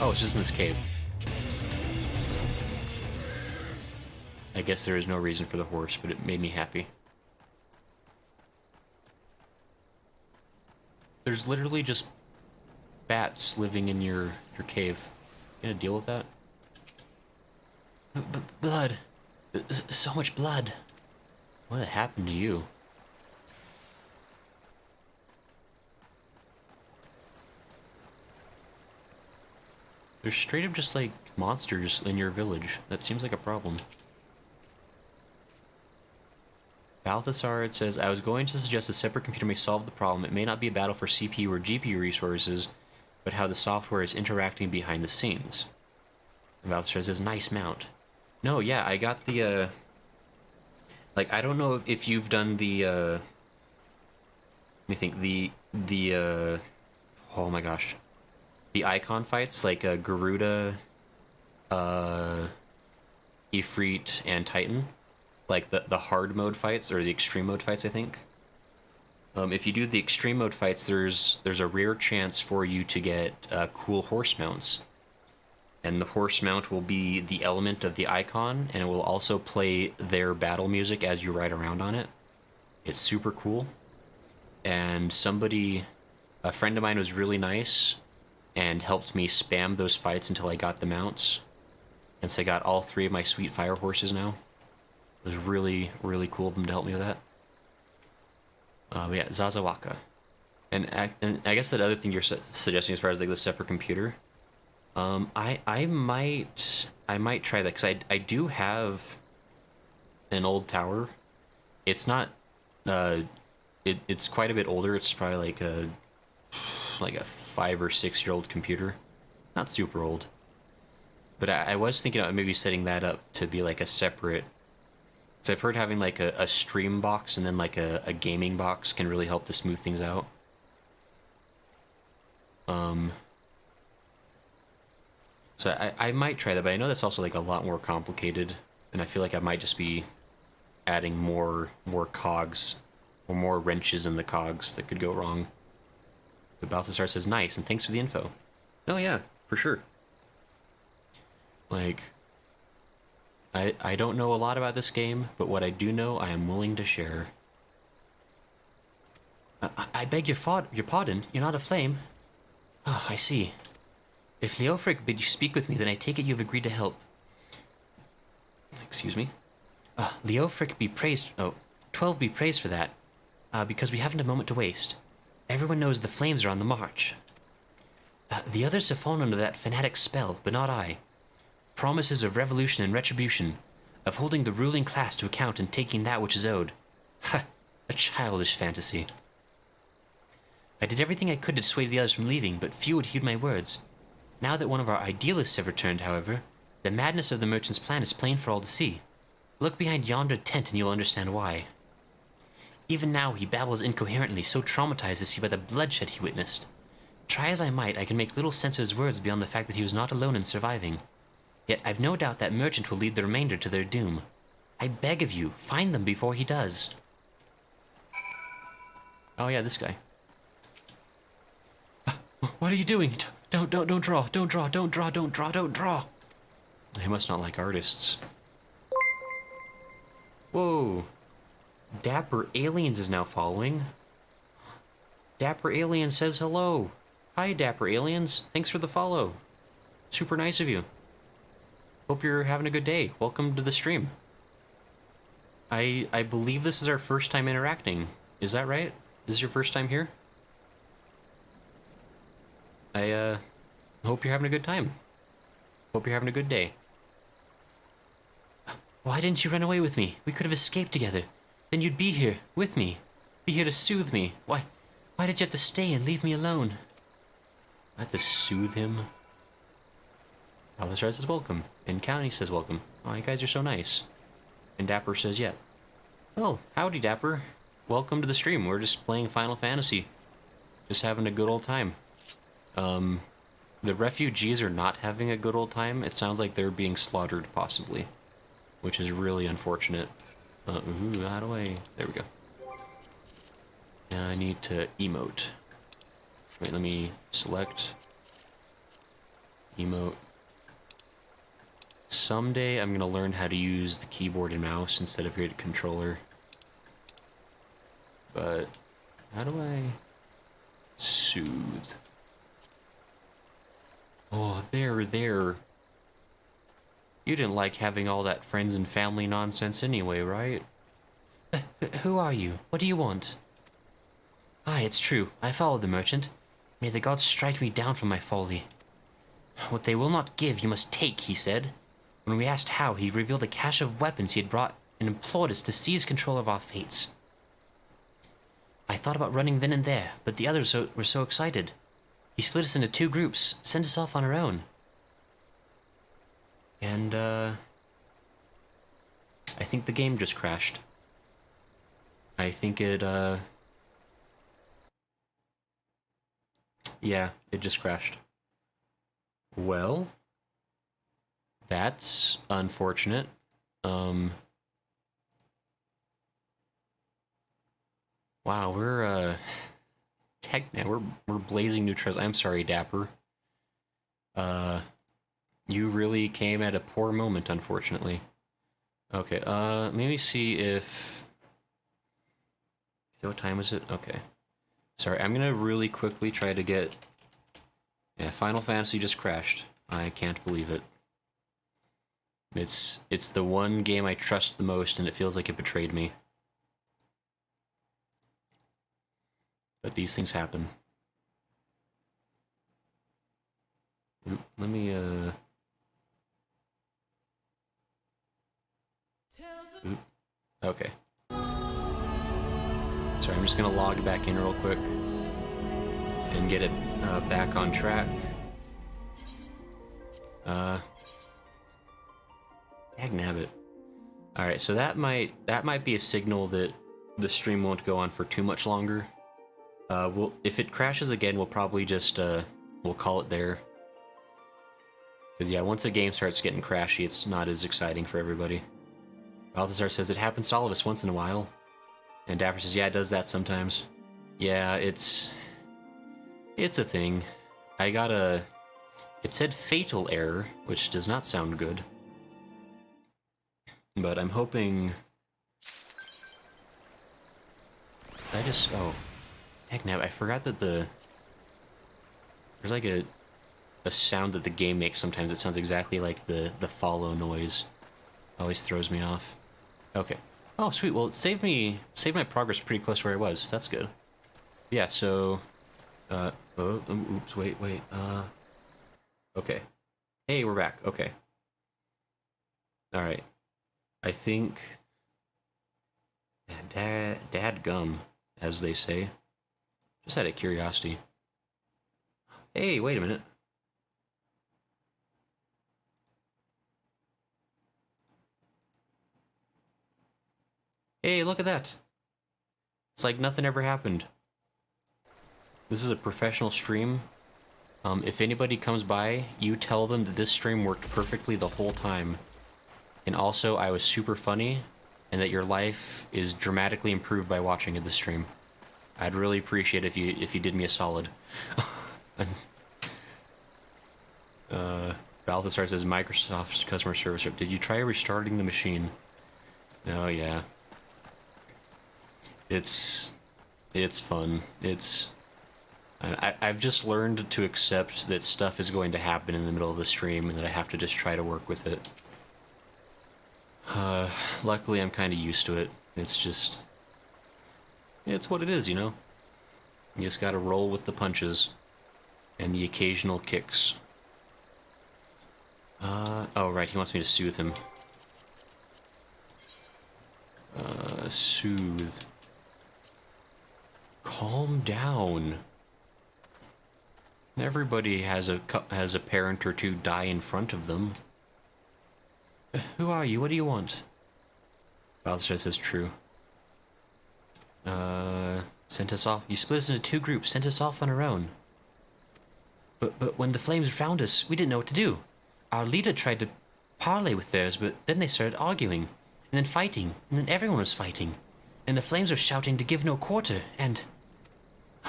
Oh, it's just in this cave. I guess there is no reason for the horse, but it made me happy. There's literally just bats living in your cave. You gonna deal with that? Blood. So much blood. What happened to you? There's straight up just like monsters in your village. That seems like a problem. Balthasar, it says, I was going to suggest a separate computer may solve the problem. It may not be a battle for CPU or GPU resources, but how the software is interacting behind the scenes. And Balthasar says, nice mount. No, yeah, I got the, like, I don't know if you've done the, let me think, oh my gosh. The icon fights, like, Garuda, Ifrit, and Titan. Like the hard mode fights, or the extreme mode fights, I think. If you do the extreme mode fights, there's a rare chance for you to get cool horse mounts. And the horse mount will be the element of the icon, and it will also play their battle music as you ride around on it. It's super cool. And a friend of mine was really nice, and helped me spam those fights until I got the mounts. And so I got all 3 of my sweet fire horses now. It was really, really cool of them to help me with that. But yeah, Zazawaka. And I guess that other thing you're suggesting as far as like the separate computer, I might try that, because I do have an old tower. It's not it's quite a bit older. It's probably like a 5 or 6 year old computer. Not super old. But I was thinking about maybe setting that up to be like a separate, because I've heard having like a stream box and then like a gaming box can really help to smooth things out. So I might try that, but I know that's also like a lot more complicated, and I feel like I might just be adding more cogs, or more wrenches in the cogs that could go wrong. But Balthasar says, nice, and thanks for the info. Oh yeah, for sure. Like, I don't know a lot about this game, but what I do know, I am willing to share. I beg your pardon, you're not a flame. Ah, I see. If Leofric bid you speak with me, then I take it you've agreed to help. Excuse me? Leofric be praised... Oh, 12 be praised for that. Because we haven't a moment to waste. Everyone knows the flames are on the march. The others have fallen under that fanatic spell, but not I. Promises of revolution and retribution, of holding the ruling class to account and taking that which is owed. Ha! A childish fantasy. I did everything I could to dissuade the others from leaving, but few would heed my words. Now that one of our idealists have returned, however, the madness of the merchant's plan is plain for all to see. Look behind yonder tent and you'll understand why. Even now he babbles incoherently, so traumatized is he by the bloodshed he witnessed. Try as I might, I can make little sense of his words beyond the fact that he was not alone in surviving. Yet I've no doubt that merchant will lead the remainder to their doom. I beg of you, find them before he does. Oh yeah, this guy. What are you doing? Don't draw, don't draw, don't draw, don't draw, don't draw. He must not like artists. Whoa. Dapper Aliens is now following. Dapper Alien says hello. Hi, Dapper Aliens. Thanks for the follow. Super nice of you. Hope you're having a good day. Welcome to the stream. I believe this is our first time interacting. Is that right? This is your first time here? I hope you're having a good time. Hope you're having a good day. Why didn't you run away with me? We could have escaped together. Then you'd be here, with me. Be here to soothe me. Why did you have to stay and leave me alone? I have to soothe him? Balthasar says welcome. And County says welcome. Oh, you guys are so nice. And Dapper says yeah. Well, howdy Dapper. Welcome to the stream. We're just playing Final Fantasy. Just having a good old time. The refugees are not having a good old time. It sounds like they're being slaughtered, possibly. Which is really unfortunate. Ooh, how do I... There we go. Now I need to emote. Wait, let me select. Emote. Someday I'm gonna learn how to use the keyboard and mouse instead of here the controller. But... how do I... soothe? Oh, there. You didn't like having all that friends and family nonsense anyway, right? Who are you? What do you want? Aye, it's true. I followed the merchant. May the gods strike me down for my folly. What they will not give, you must take, he said. When we asked how, he revealed a cache of weapons he had brought and implored us to seize control of our fates. I thought about running then and there, but the others were so excited. He split us into 2 groups, sent us off on our own. And, I think the game just crashed. I think it, yeah, it just crashed. Well, that's unfortunate. Wow, we're, we're blazing new trails. I'm sorry, Dapper. You really came at a poor moment, unfortunately. Okay, maybe see if... What time is it? Okay. Sorry, I'm gonna really quickly try to get... Yeah, Final Fantasy just crashed. I can't believe it. It's the one game I trust the most, and it feels like it betrayed me. But these things happen. let me, Oop. Okay. Sorry, I'm just gonna log back in real quick and get it back on track. Dagnabbit. Alright, so that might be a signal that the stream won't go on for too much longer. If it crashes again, we'll probably just we'll call it there. Because yeah, once the game starts getting crashy, it's not as exciting for everybody. Balthazar says it happens to all of us once in a while. And Dapper says, yeah, it does that sometimes. Yeah, it's a thing. I got it said fatal error, which does not sound good. But I'm hoping... oh. Heck now, I forgot that there's like a sound that the game makes sometimes. It sounds exactly like the follow noise. Always throws me off. Okay. Oh, sweet. Well, it saved my progress pretty close to where I was. That's good. Yeah, so... oops, wait. Okay. Hey, we're back. Okay. Alright. I think... Dadgum, as they say. Just out of curiosity. Hey, wait a minute. Hey, look at that. It's like nothing ever happened. This is a professional stream. If anybody comes by, you tell them that this stream worked perfectly the whole time. And also, I was super funny, and that your life is dramatically improved by watching this stream. I'd really appreciate it if you did me a solid. Balthazar says, Microsoft's customer service rep, did you try restarting the machine? Oh, yeah. It's fun. I've just learned to accept that stuff is going to happen in the middle of the stream and that I have to just try to work with it. Luckily I'm kind of used to it. It's what it is, you know? You just gotta roll with the punches and the occasional kicks. Oh right, he wants me to soothe him. Soothe. Calm down. Everybody has a parent or two die in front of them. Who are you? What do you want? Balthazar says true. Sent us off. You split us into two groups, sent us off on our own. But when the flames found us, we didn't know what to do. Our leader tried to parley with theirs, but then they started arguing, and then fighting, and then everyone was fighting. And the flames were shouting to give no quarter, and...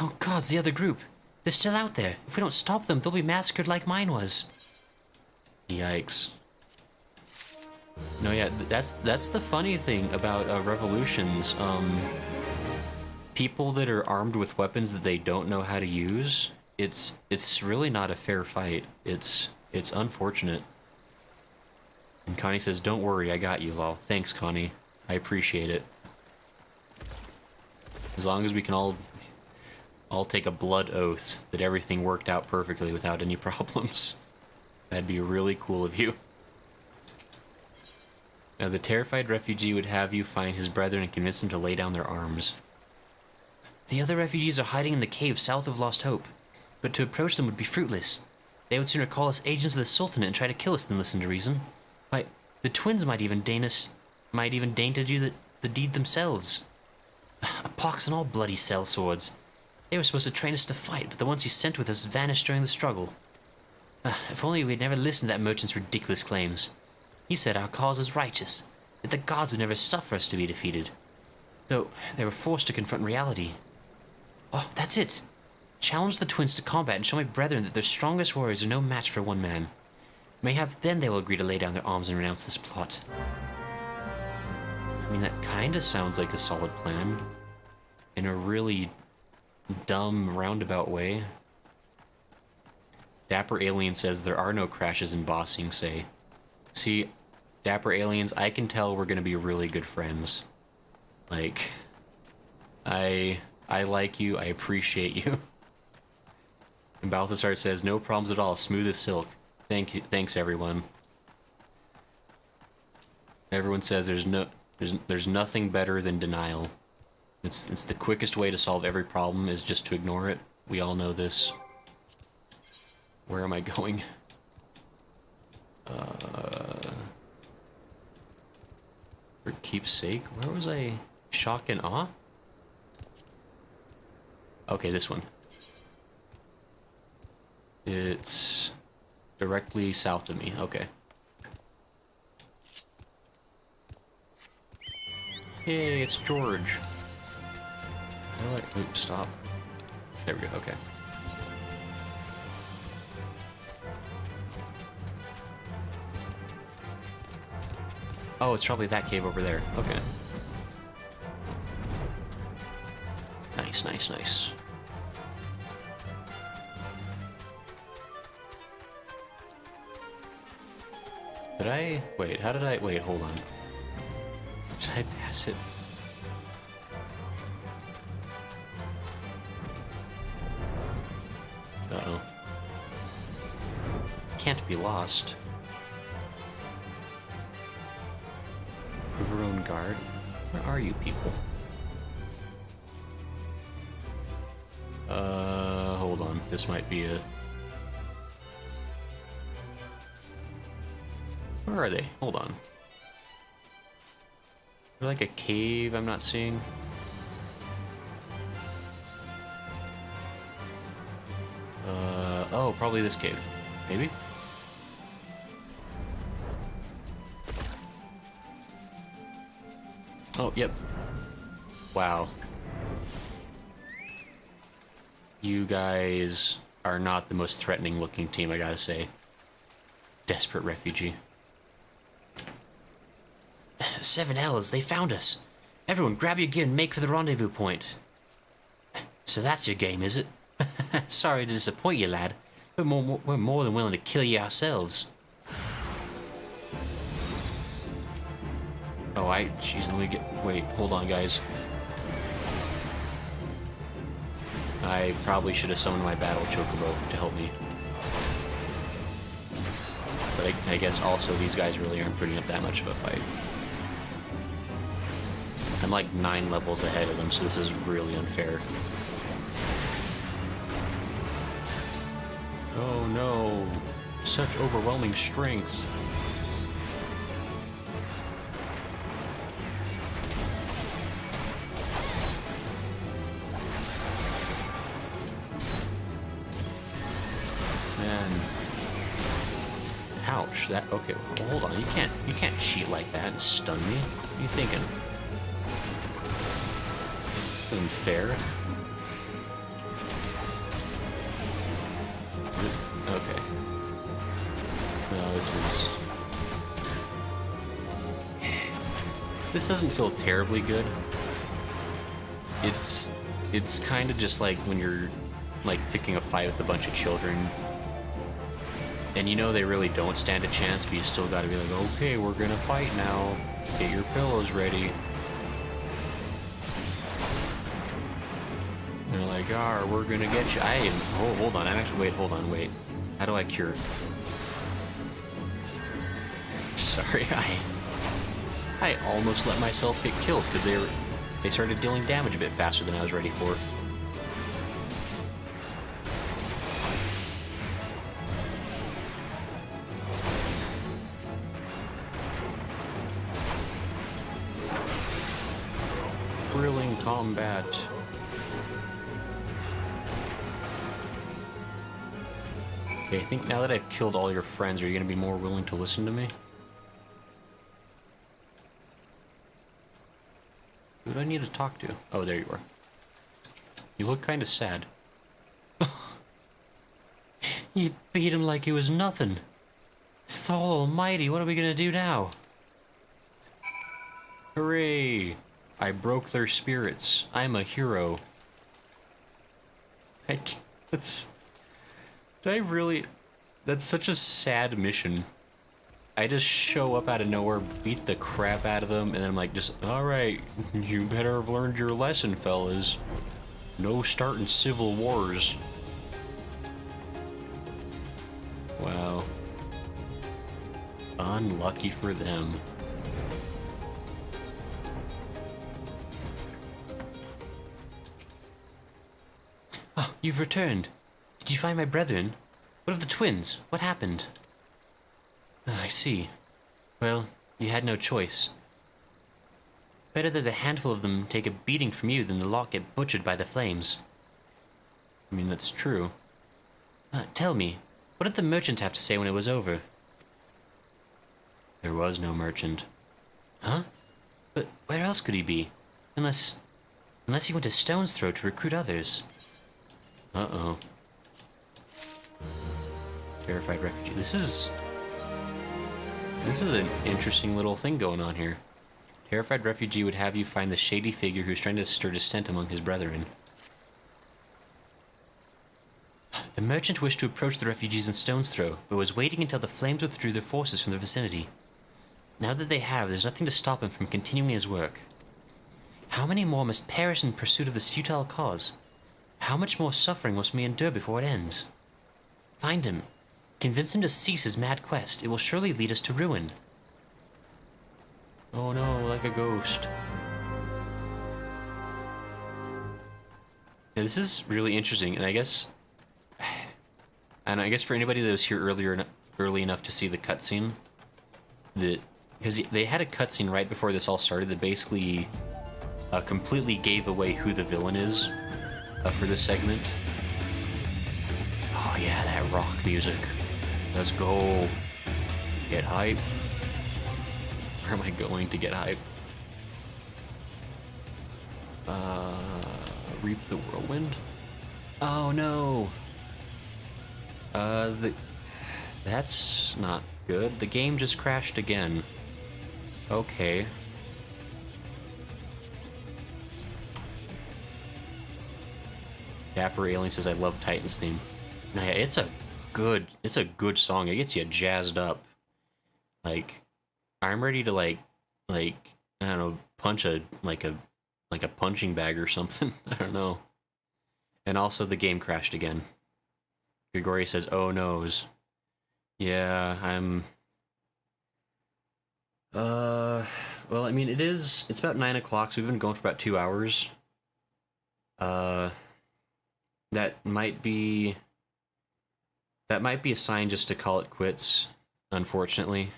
Oh gods, the other group. They're still out there. If we don't stop them, they'll be massacred like mine was. Yikes. No, yeah, that's the funny thing about revolutions. People that are armed with weapons that they don't know how to use, it's really not a fair fight. It's unfortunate. And Connie says, "Don't worry, I got you, lol." Thanks, Connie. I appreciate it. As long as we can all take a blood oath that everything worked out perfectly without any problems. That'd be really cool of you. Now, the terrified refugee would have you find his brethren and convince them to lay down their arms. The other refugees are hiding in the cave south of Lost Hope, but to approach them would be fruitless. They would sooner call us agents of the Sultanate and try to kill us than listen to reason. Why, the twins might even deign to do the deed themselves. A pox on all bloody sellswords. They were supposed to train us to fight, but the ones he sent with us vanished during the struggle. If only we'd never listened to that merchant's ridiculous claims. He said our cause was righteous, that the gods would never suffer us to be defeated. Though they were forced to confront reality. Oh, that's it! Challenge the twins to combat and show my brethren that their strongest warriors are no match for one man. Mayhap then they will agree to lay down their arms and renounce this plot. I mean, that kinda sounds like a solid plan. In a really dumb, roundabout way. Dapper Alien says there are no crashes in Bossing Say. See, Dapper Aliens, I can tell we're gonna be really good friends. Like, I like you, I appreciate you. And Balthazar says, no problems at all, smooth as silk. Thank you. Thanks, everyone. Everyone says there's nothing better than denial. It's the quickest way to solve every problem is just to ignore it. We all know this. Where am I going? For keepsake? Where was I? Shock and awe? Okay, this one. It's directly south of me. Okay. Hey, it's George. Oops, stop. There we go, okay. Oh, it's probably that cave over there. Okay. Nice, nice, nice. Did I... Wait, how did I... Wait, hold on. Did I pass it? Uh-oh. Can't be lost. River Own Guard? Where are you people? Hold on. This might be a... Where are they? Hold on. They're like a cave I'm not seeing. Oh, probably this cave. Maybe? Oh, yep. Wow. You guys are not the most threatening looking team, I gotta say. Desperate refugee. 7Ls, they found us. Everyone, grab your gear and make for the rendezvous point. So that's your game, is it? Sorry to disappoint you, lad. We're more than willing to kill you ourselves. Oh, jeez, let me get... Wait, hold on, guys. I probably should have summoned my battle chocobo to help me. But I guess also these guys really aren't putting up that much of a fight. I'm like 9 levels ahead of them, so this is really unfair. Oh no, such overwhelming strength. Man. Ouch, that, okay, well, hold on, you can't cheat like that and stun me. What are you thinking? Isn't fair. Okay. No, this doesn't feel terribly good. It's kind of just like when you're like picking a fight with a bunch of children and you know they really don't stand a chance, but you still gotta be like, okay, we're gonna fight now. Get your pillows ready. And they're like, we're gonna get you. Oh, hold on. Wait. How do I cure? Sorry, I almost let myself get killed because they started dealing damage a bit faster than I was ready for. Thrilling combat. Okay, I think now that I've killed all your friends, are you going to be more willing to listen to me? Who do I need to talk to? Oh, there you are. You look kind of sad. You beat him like it was nothing. Thal almighty, what are we going to do now? Hooray! I broke their spirits. I'm a hero. That's such a sad mission. I just show up out of nowhere, beat the crap out of them, and then I'm like, alright, you better have learned your lesson, fellas. No starting civil wars. Wow. Unlucky for them. Oh, you've returned. Did you find my brethren? What of the twins? What happened? Ah, I see. Well, you had no choice. Better that a handful of them take a beating from you than the lot get butchered by the flames. I mean, that's true. Tell me, what did the merchant have to say when it was over? There was no merchant. Huh? But where else could he be? Unless he went to Stone's Throw to recruit others. Uh-oh. Terrified refugee. This is an interesting little thing going on here. Terrified refugee would have you find the shady figure who's trying to stir dissent among his brethren. The merchant wished to approach the refugees in Stone's Throw, but was waiting until the flames withdrew their forces from the vicinity. Now that they have, there's nothing to stop him from continuing his work. How many more must perish in pursuit of this futile cause? How much more suffering must we endure before it ends? Find him. Convince him to cease his mad quest. It will surely lead us to ruin. Oh no, like a ghost. Yeah, this is really interesting, and I guess for anybody that was here early enough to see the cutscene, because they had a cutscene right before this all started that basically completely gave away who the villain is for this segment. Oh yeah, that rock music. Let's go. Get hype. Where am I going to get hype? Reap the whirlwind? Oh no. That's not good. The game just crashed again. Okay. Dapper Alien says, I love Titan's theme. No, yeah, it's a good song. It gets you jazzed up. Like, I'm ready to like, I don't know, punch a punching bag or something. I don't know. And also the game crashed again. Grigori says, oh noes. Yeah, well, I mean, it's about 9 o'clock, so we've been going for about 2 hours. That might be a sign just to call it quits, unfortunately.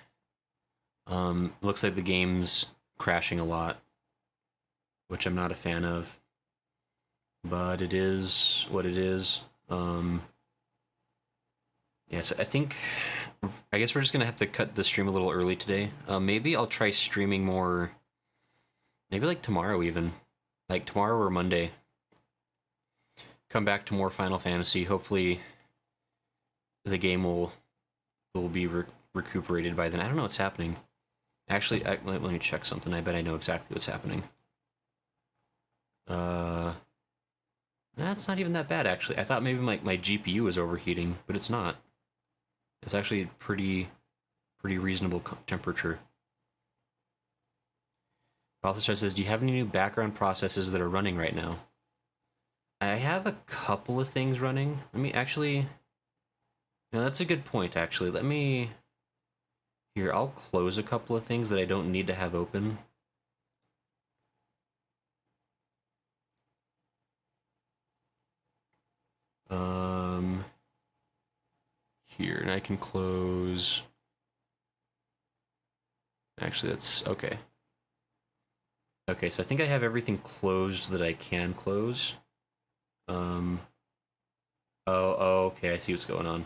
Looks like the game's crashing a lot, which I'm not a fan of. But it is what it is. Yeah, so I guess we're just gonna have to cut the stream a little early today. Maybe I'll try streaming more, maybe like tomorrow even. Like tomorrow or Monday. Come back to more Final Fantasy. Hopefully the game will be recuperated by then. I don't know what's happening. Actually, let me check something. I bet I know exactly what's happening. That's not even that bad, actually. I thought maybe my GPU was overheating, but it's not. It's actually pretty reasonable temperature. Balthasar says, do you have any new background processes that are running right now? I have a couple of things running. Let me actually... No, that's a good point, actually. Let me... Here, I'll close a couple of things that I don't need to have open. Here, and I can close... Actually, that's... Okay. Okay, so I think I have everything closed that I can close. Oh, okay, I see what's going on.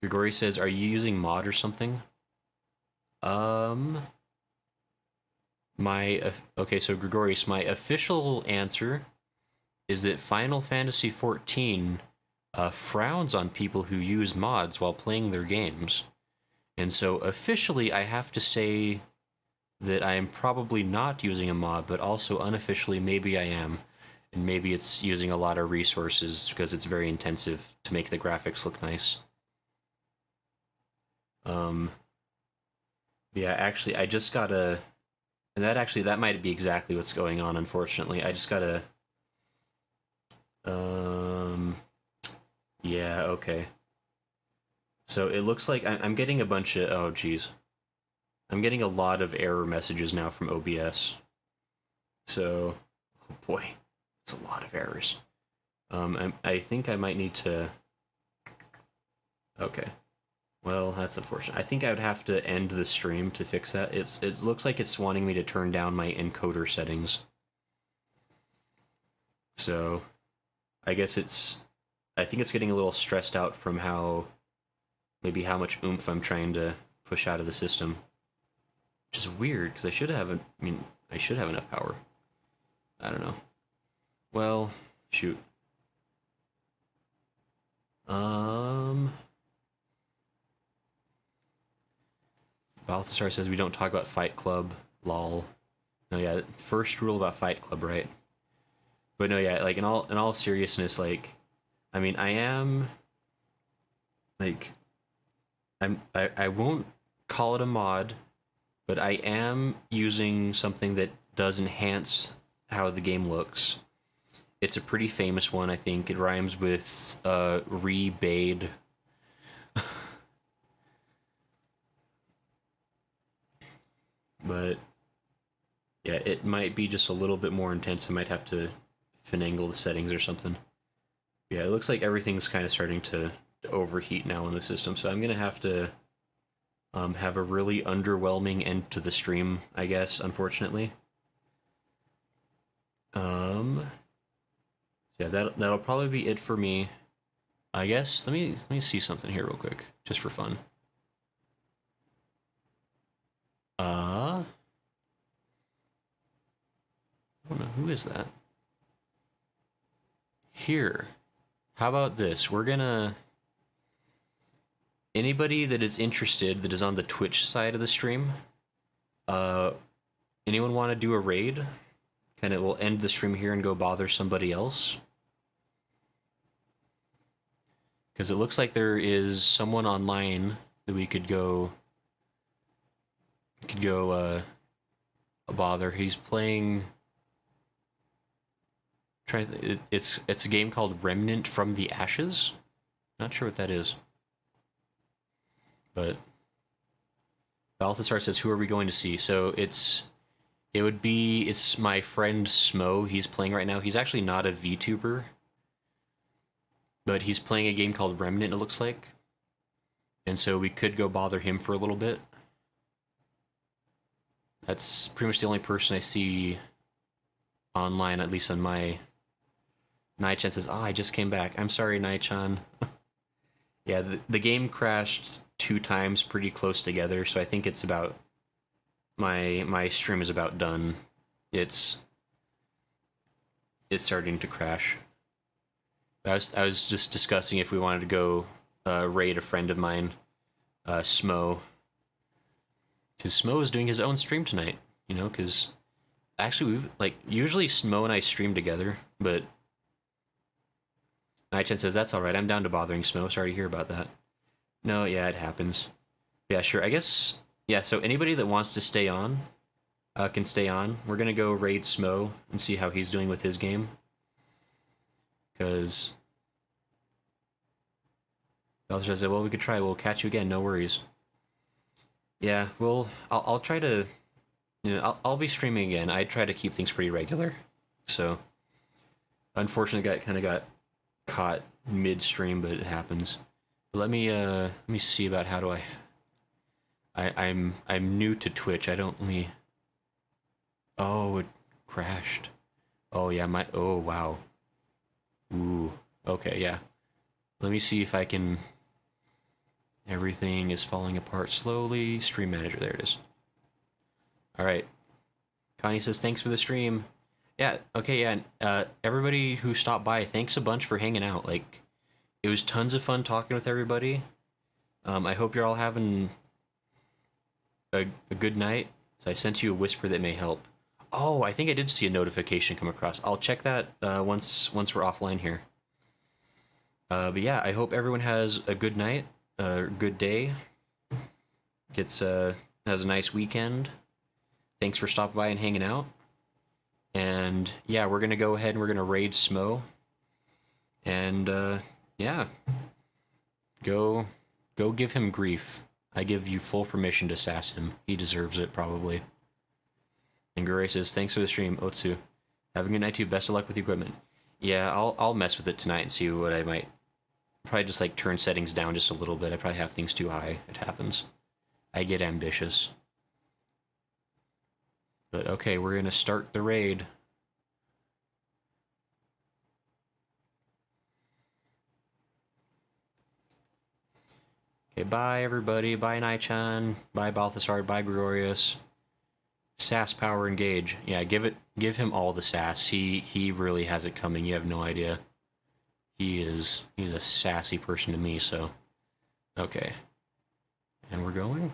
Grigori says, are you using mod or something? Okay, so Gregorius, my official answer is that Final Fantasy XIV frowns on people who use mods while playing their games. And so officially I have to say that I am probably not using a mod, but also unofficially maybe I am. And maybe it's using a lot of resources because it's very intensive to make the graphics look nice. Yeah, actually, I just gotta... And that might be exactly what's going on, unfortunately. I just gotta... Yeah, okay. So it looks like I'm getting a bunch of, oh geez. I'm getting a lot of error messages now from OBS. So, oh boy, it's a lot of errors. I think I might need to, okay. Well, that's unfortunate. I think I would have to end the stream to fix that. It looks like it's wanting me to turn down my encoder settings. So, I guess I think it's getting a little stressed out from maybe how much oomph I'm trying to push out of the system. Which is weird, because I should have enough power. I don't know. Well, shoot. Balthasar says we don't talk about Fight Club. Lol. No, yeah, first rule about Fight Club, right? But no, yeah, like in all seriousness, like, I mean, I am, like, I won't call it a mod, but I am using something that does enhance how the game looks. It's a pretty famous one, I think. It rhymes with rebade. But yeah, it might be just a little bit more intense. I might have to finagle the settings or something. Yeah, it looks like everything's kind of starting to overheat now in the system, so I'm gonna have to have a really underwhelming end to the stream, I guess, unfortunately. Yeah, that'll probably be it for me. I guess let me see something here real quick, just for fun. I don't know, who is that? Here. How about this? We're gonna... Anybody that is interested, that is on the Twitch side of the stream, anyone want to do a raid? Kind of, we'll end the stream here and go bother somebody else. Because it looks like there is someone online that we could go... bother. He's playing... It's a game called Remnant from the Ashes? Not sure what that is. But Balthasar says, who are we going to see? So it's my friend Smo. He's playing right now. He's actually not a VTuber, but he's playing a game called Remnant, it looks like. And so we could go bother him for a little bit. That's pretty much the only person I see online, at least on my... Nai-chan says, I just came back. I'm sorry, Nai-chan. Yeah, the game crashed 2 times pretty close together, so I think it's about... My stream is about done. It's starting to crash. I was just discussing if we wanted to go raid a friend of mine, Smo. Because Smo is doing his own stream tonight, you know, because... Actually, usually Smo and I stream together, but... Nai-chan says, that's alright, I'm down to bothering Smo, sorry to hear about that. No, yeah, it happens. Yeah, sure, I guess, yeah, so anybody that wants to stay on, can stay on. We're gonna go raid Smo and see how he's doing with his game. Because... Balthasar said, well, we could try, we'll catch you again, no worries. Yeah, well, I'll try to... You know, I'll be streaming again. I try to keep things pretty regular, so... Unfortunately, kind of got caught mid-stream, but it happens. Let me see about how do I'm new to Twitch. I don't really... Oh, it crashed. Oh yeah, oh wow. Ooh, okay, yeah. Let me see if I can... Everything is falling apart slowly. Stream manager, there it is. Alright. Connie says, thanks for the stream. Yeah, okay, yeah, everybody who stopped by, thanks a bunch for hanging out. Like, it was tons of fun talking with everybody. I hope you're all having a good night. So I sent you a whisper that may help. Oh, I think I did see a notification come across. I'll check that once we're offline here. But yeah, I hope everyone has a good night, a good day. Has a nice weekend. Thanks for stopping by and hanging out. And yeah, we're gonna go ahead and we're gonna raid Smo. And yeah, go Go give him grief. I give you full permission to sass him. He deserves it, probably. And Gure says, thanks for the stream, Otsu. Have a good night too. Best of luck with the equipment. Yeah, I'll mess with it tonight and see what I might... Probably just, like, turn settings down just a little bit. I probably have things too high. It happens. I get ambitious. But, okay, we're gonna start the raid. Okay, bye, everybody. Bye, Nai-chan. Bye, Balthasar. Bye, Gregorius. Sass power engage. Yeah, give him all the sass. He really has it coming. You have no idea. He's a sassy person to me, so. Okay. And we're going?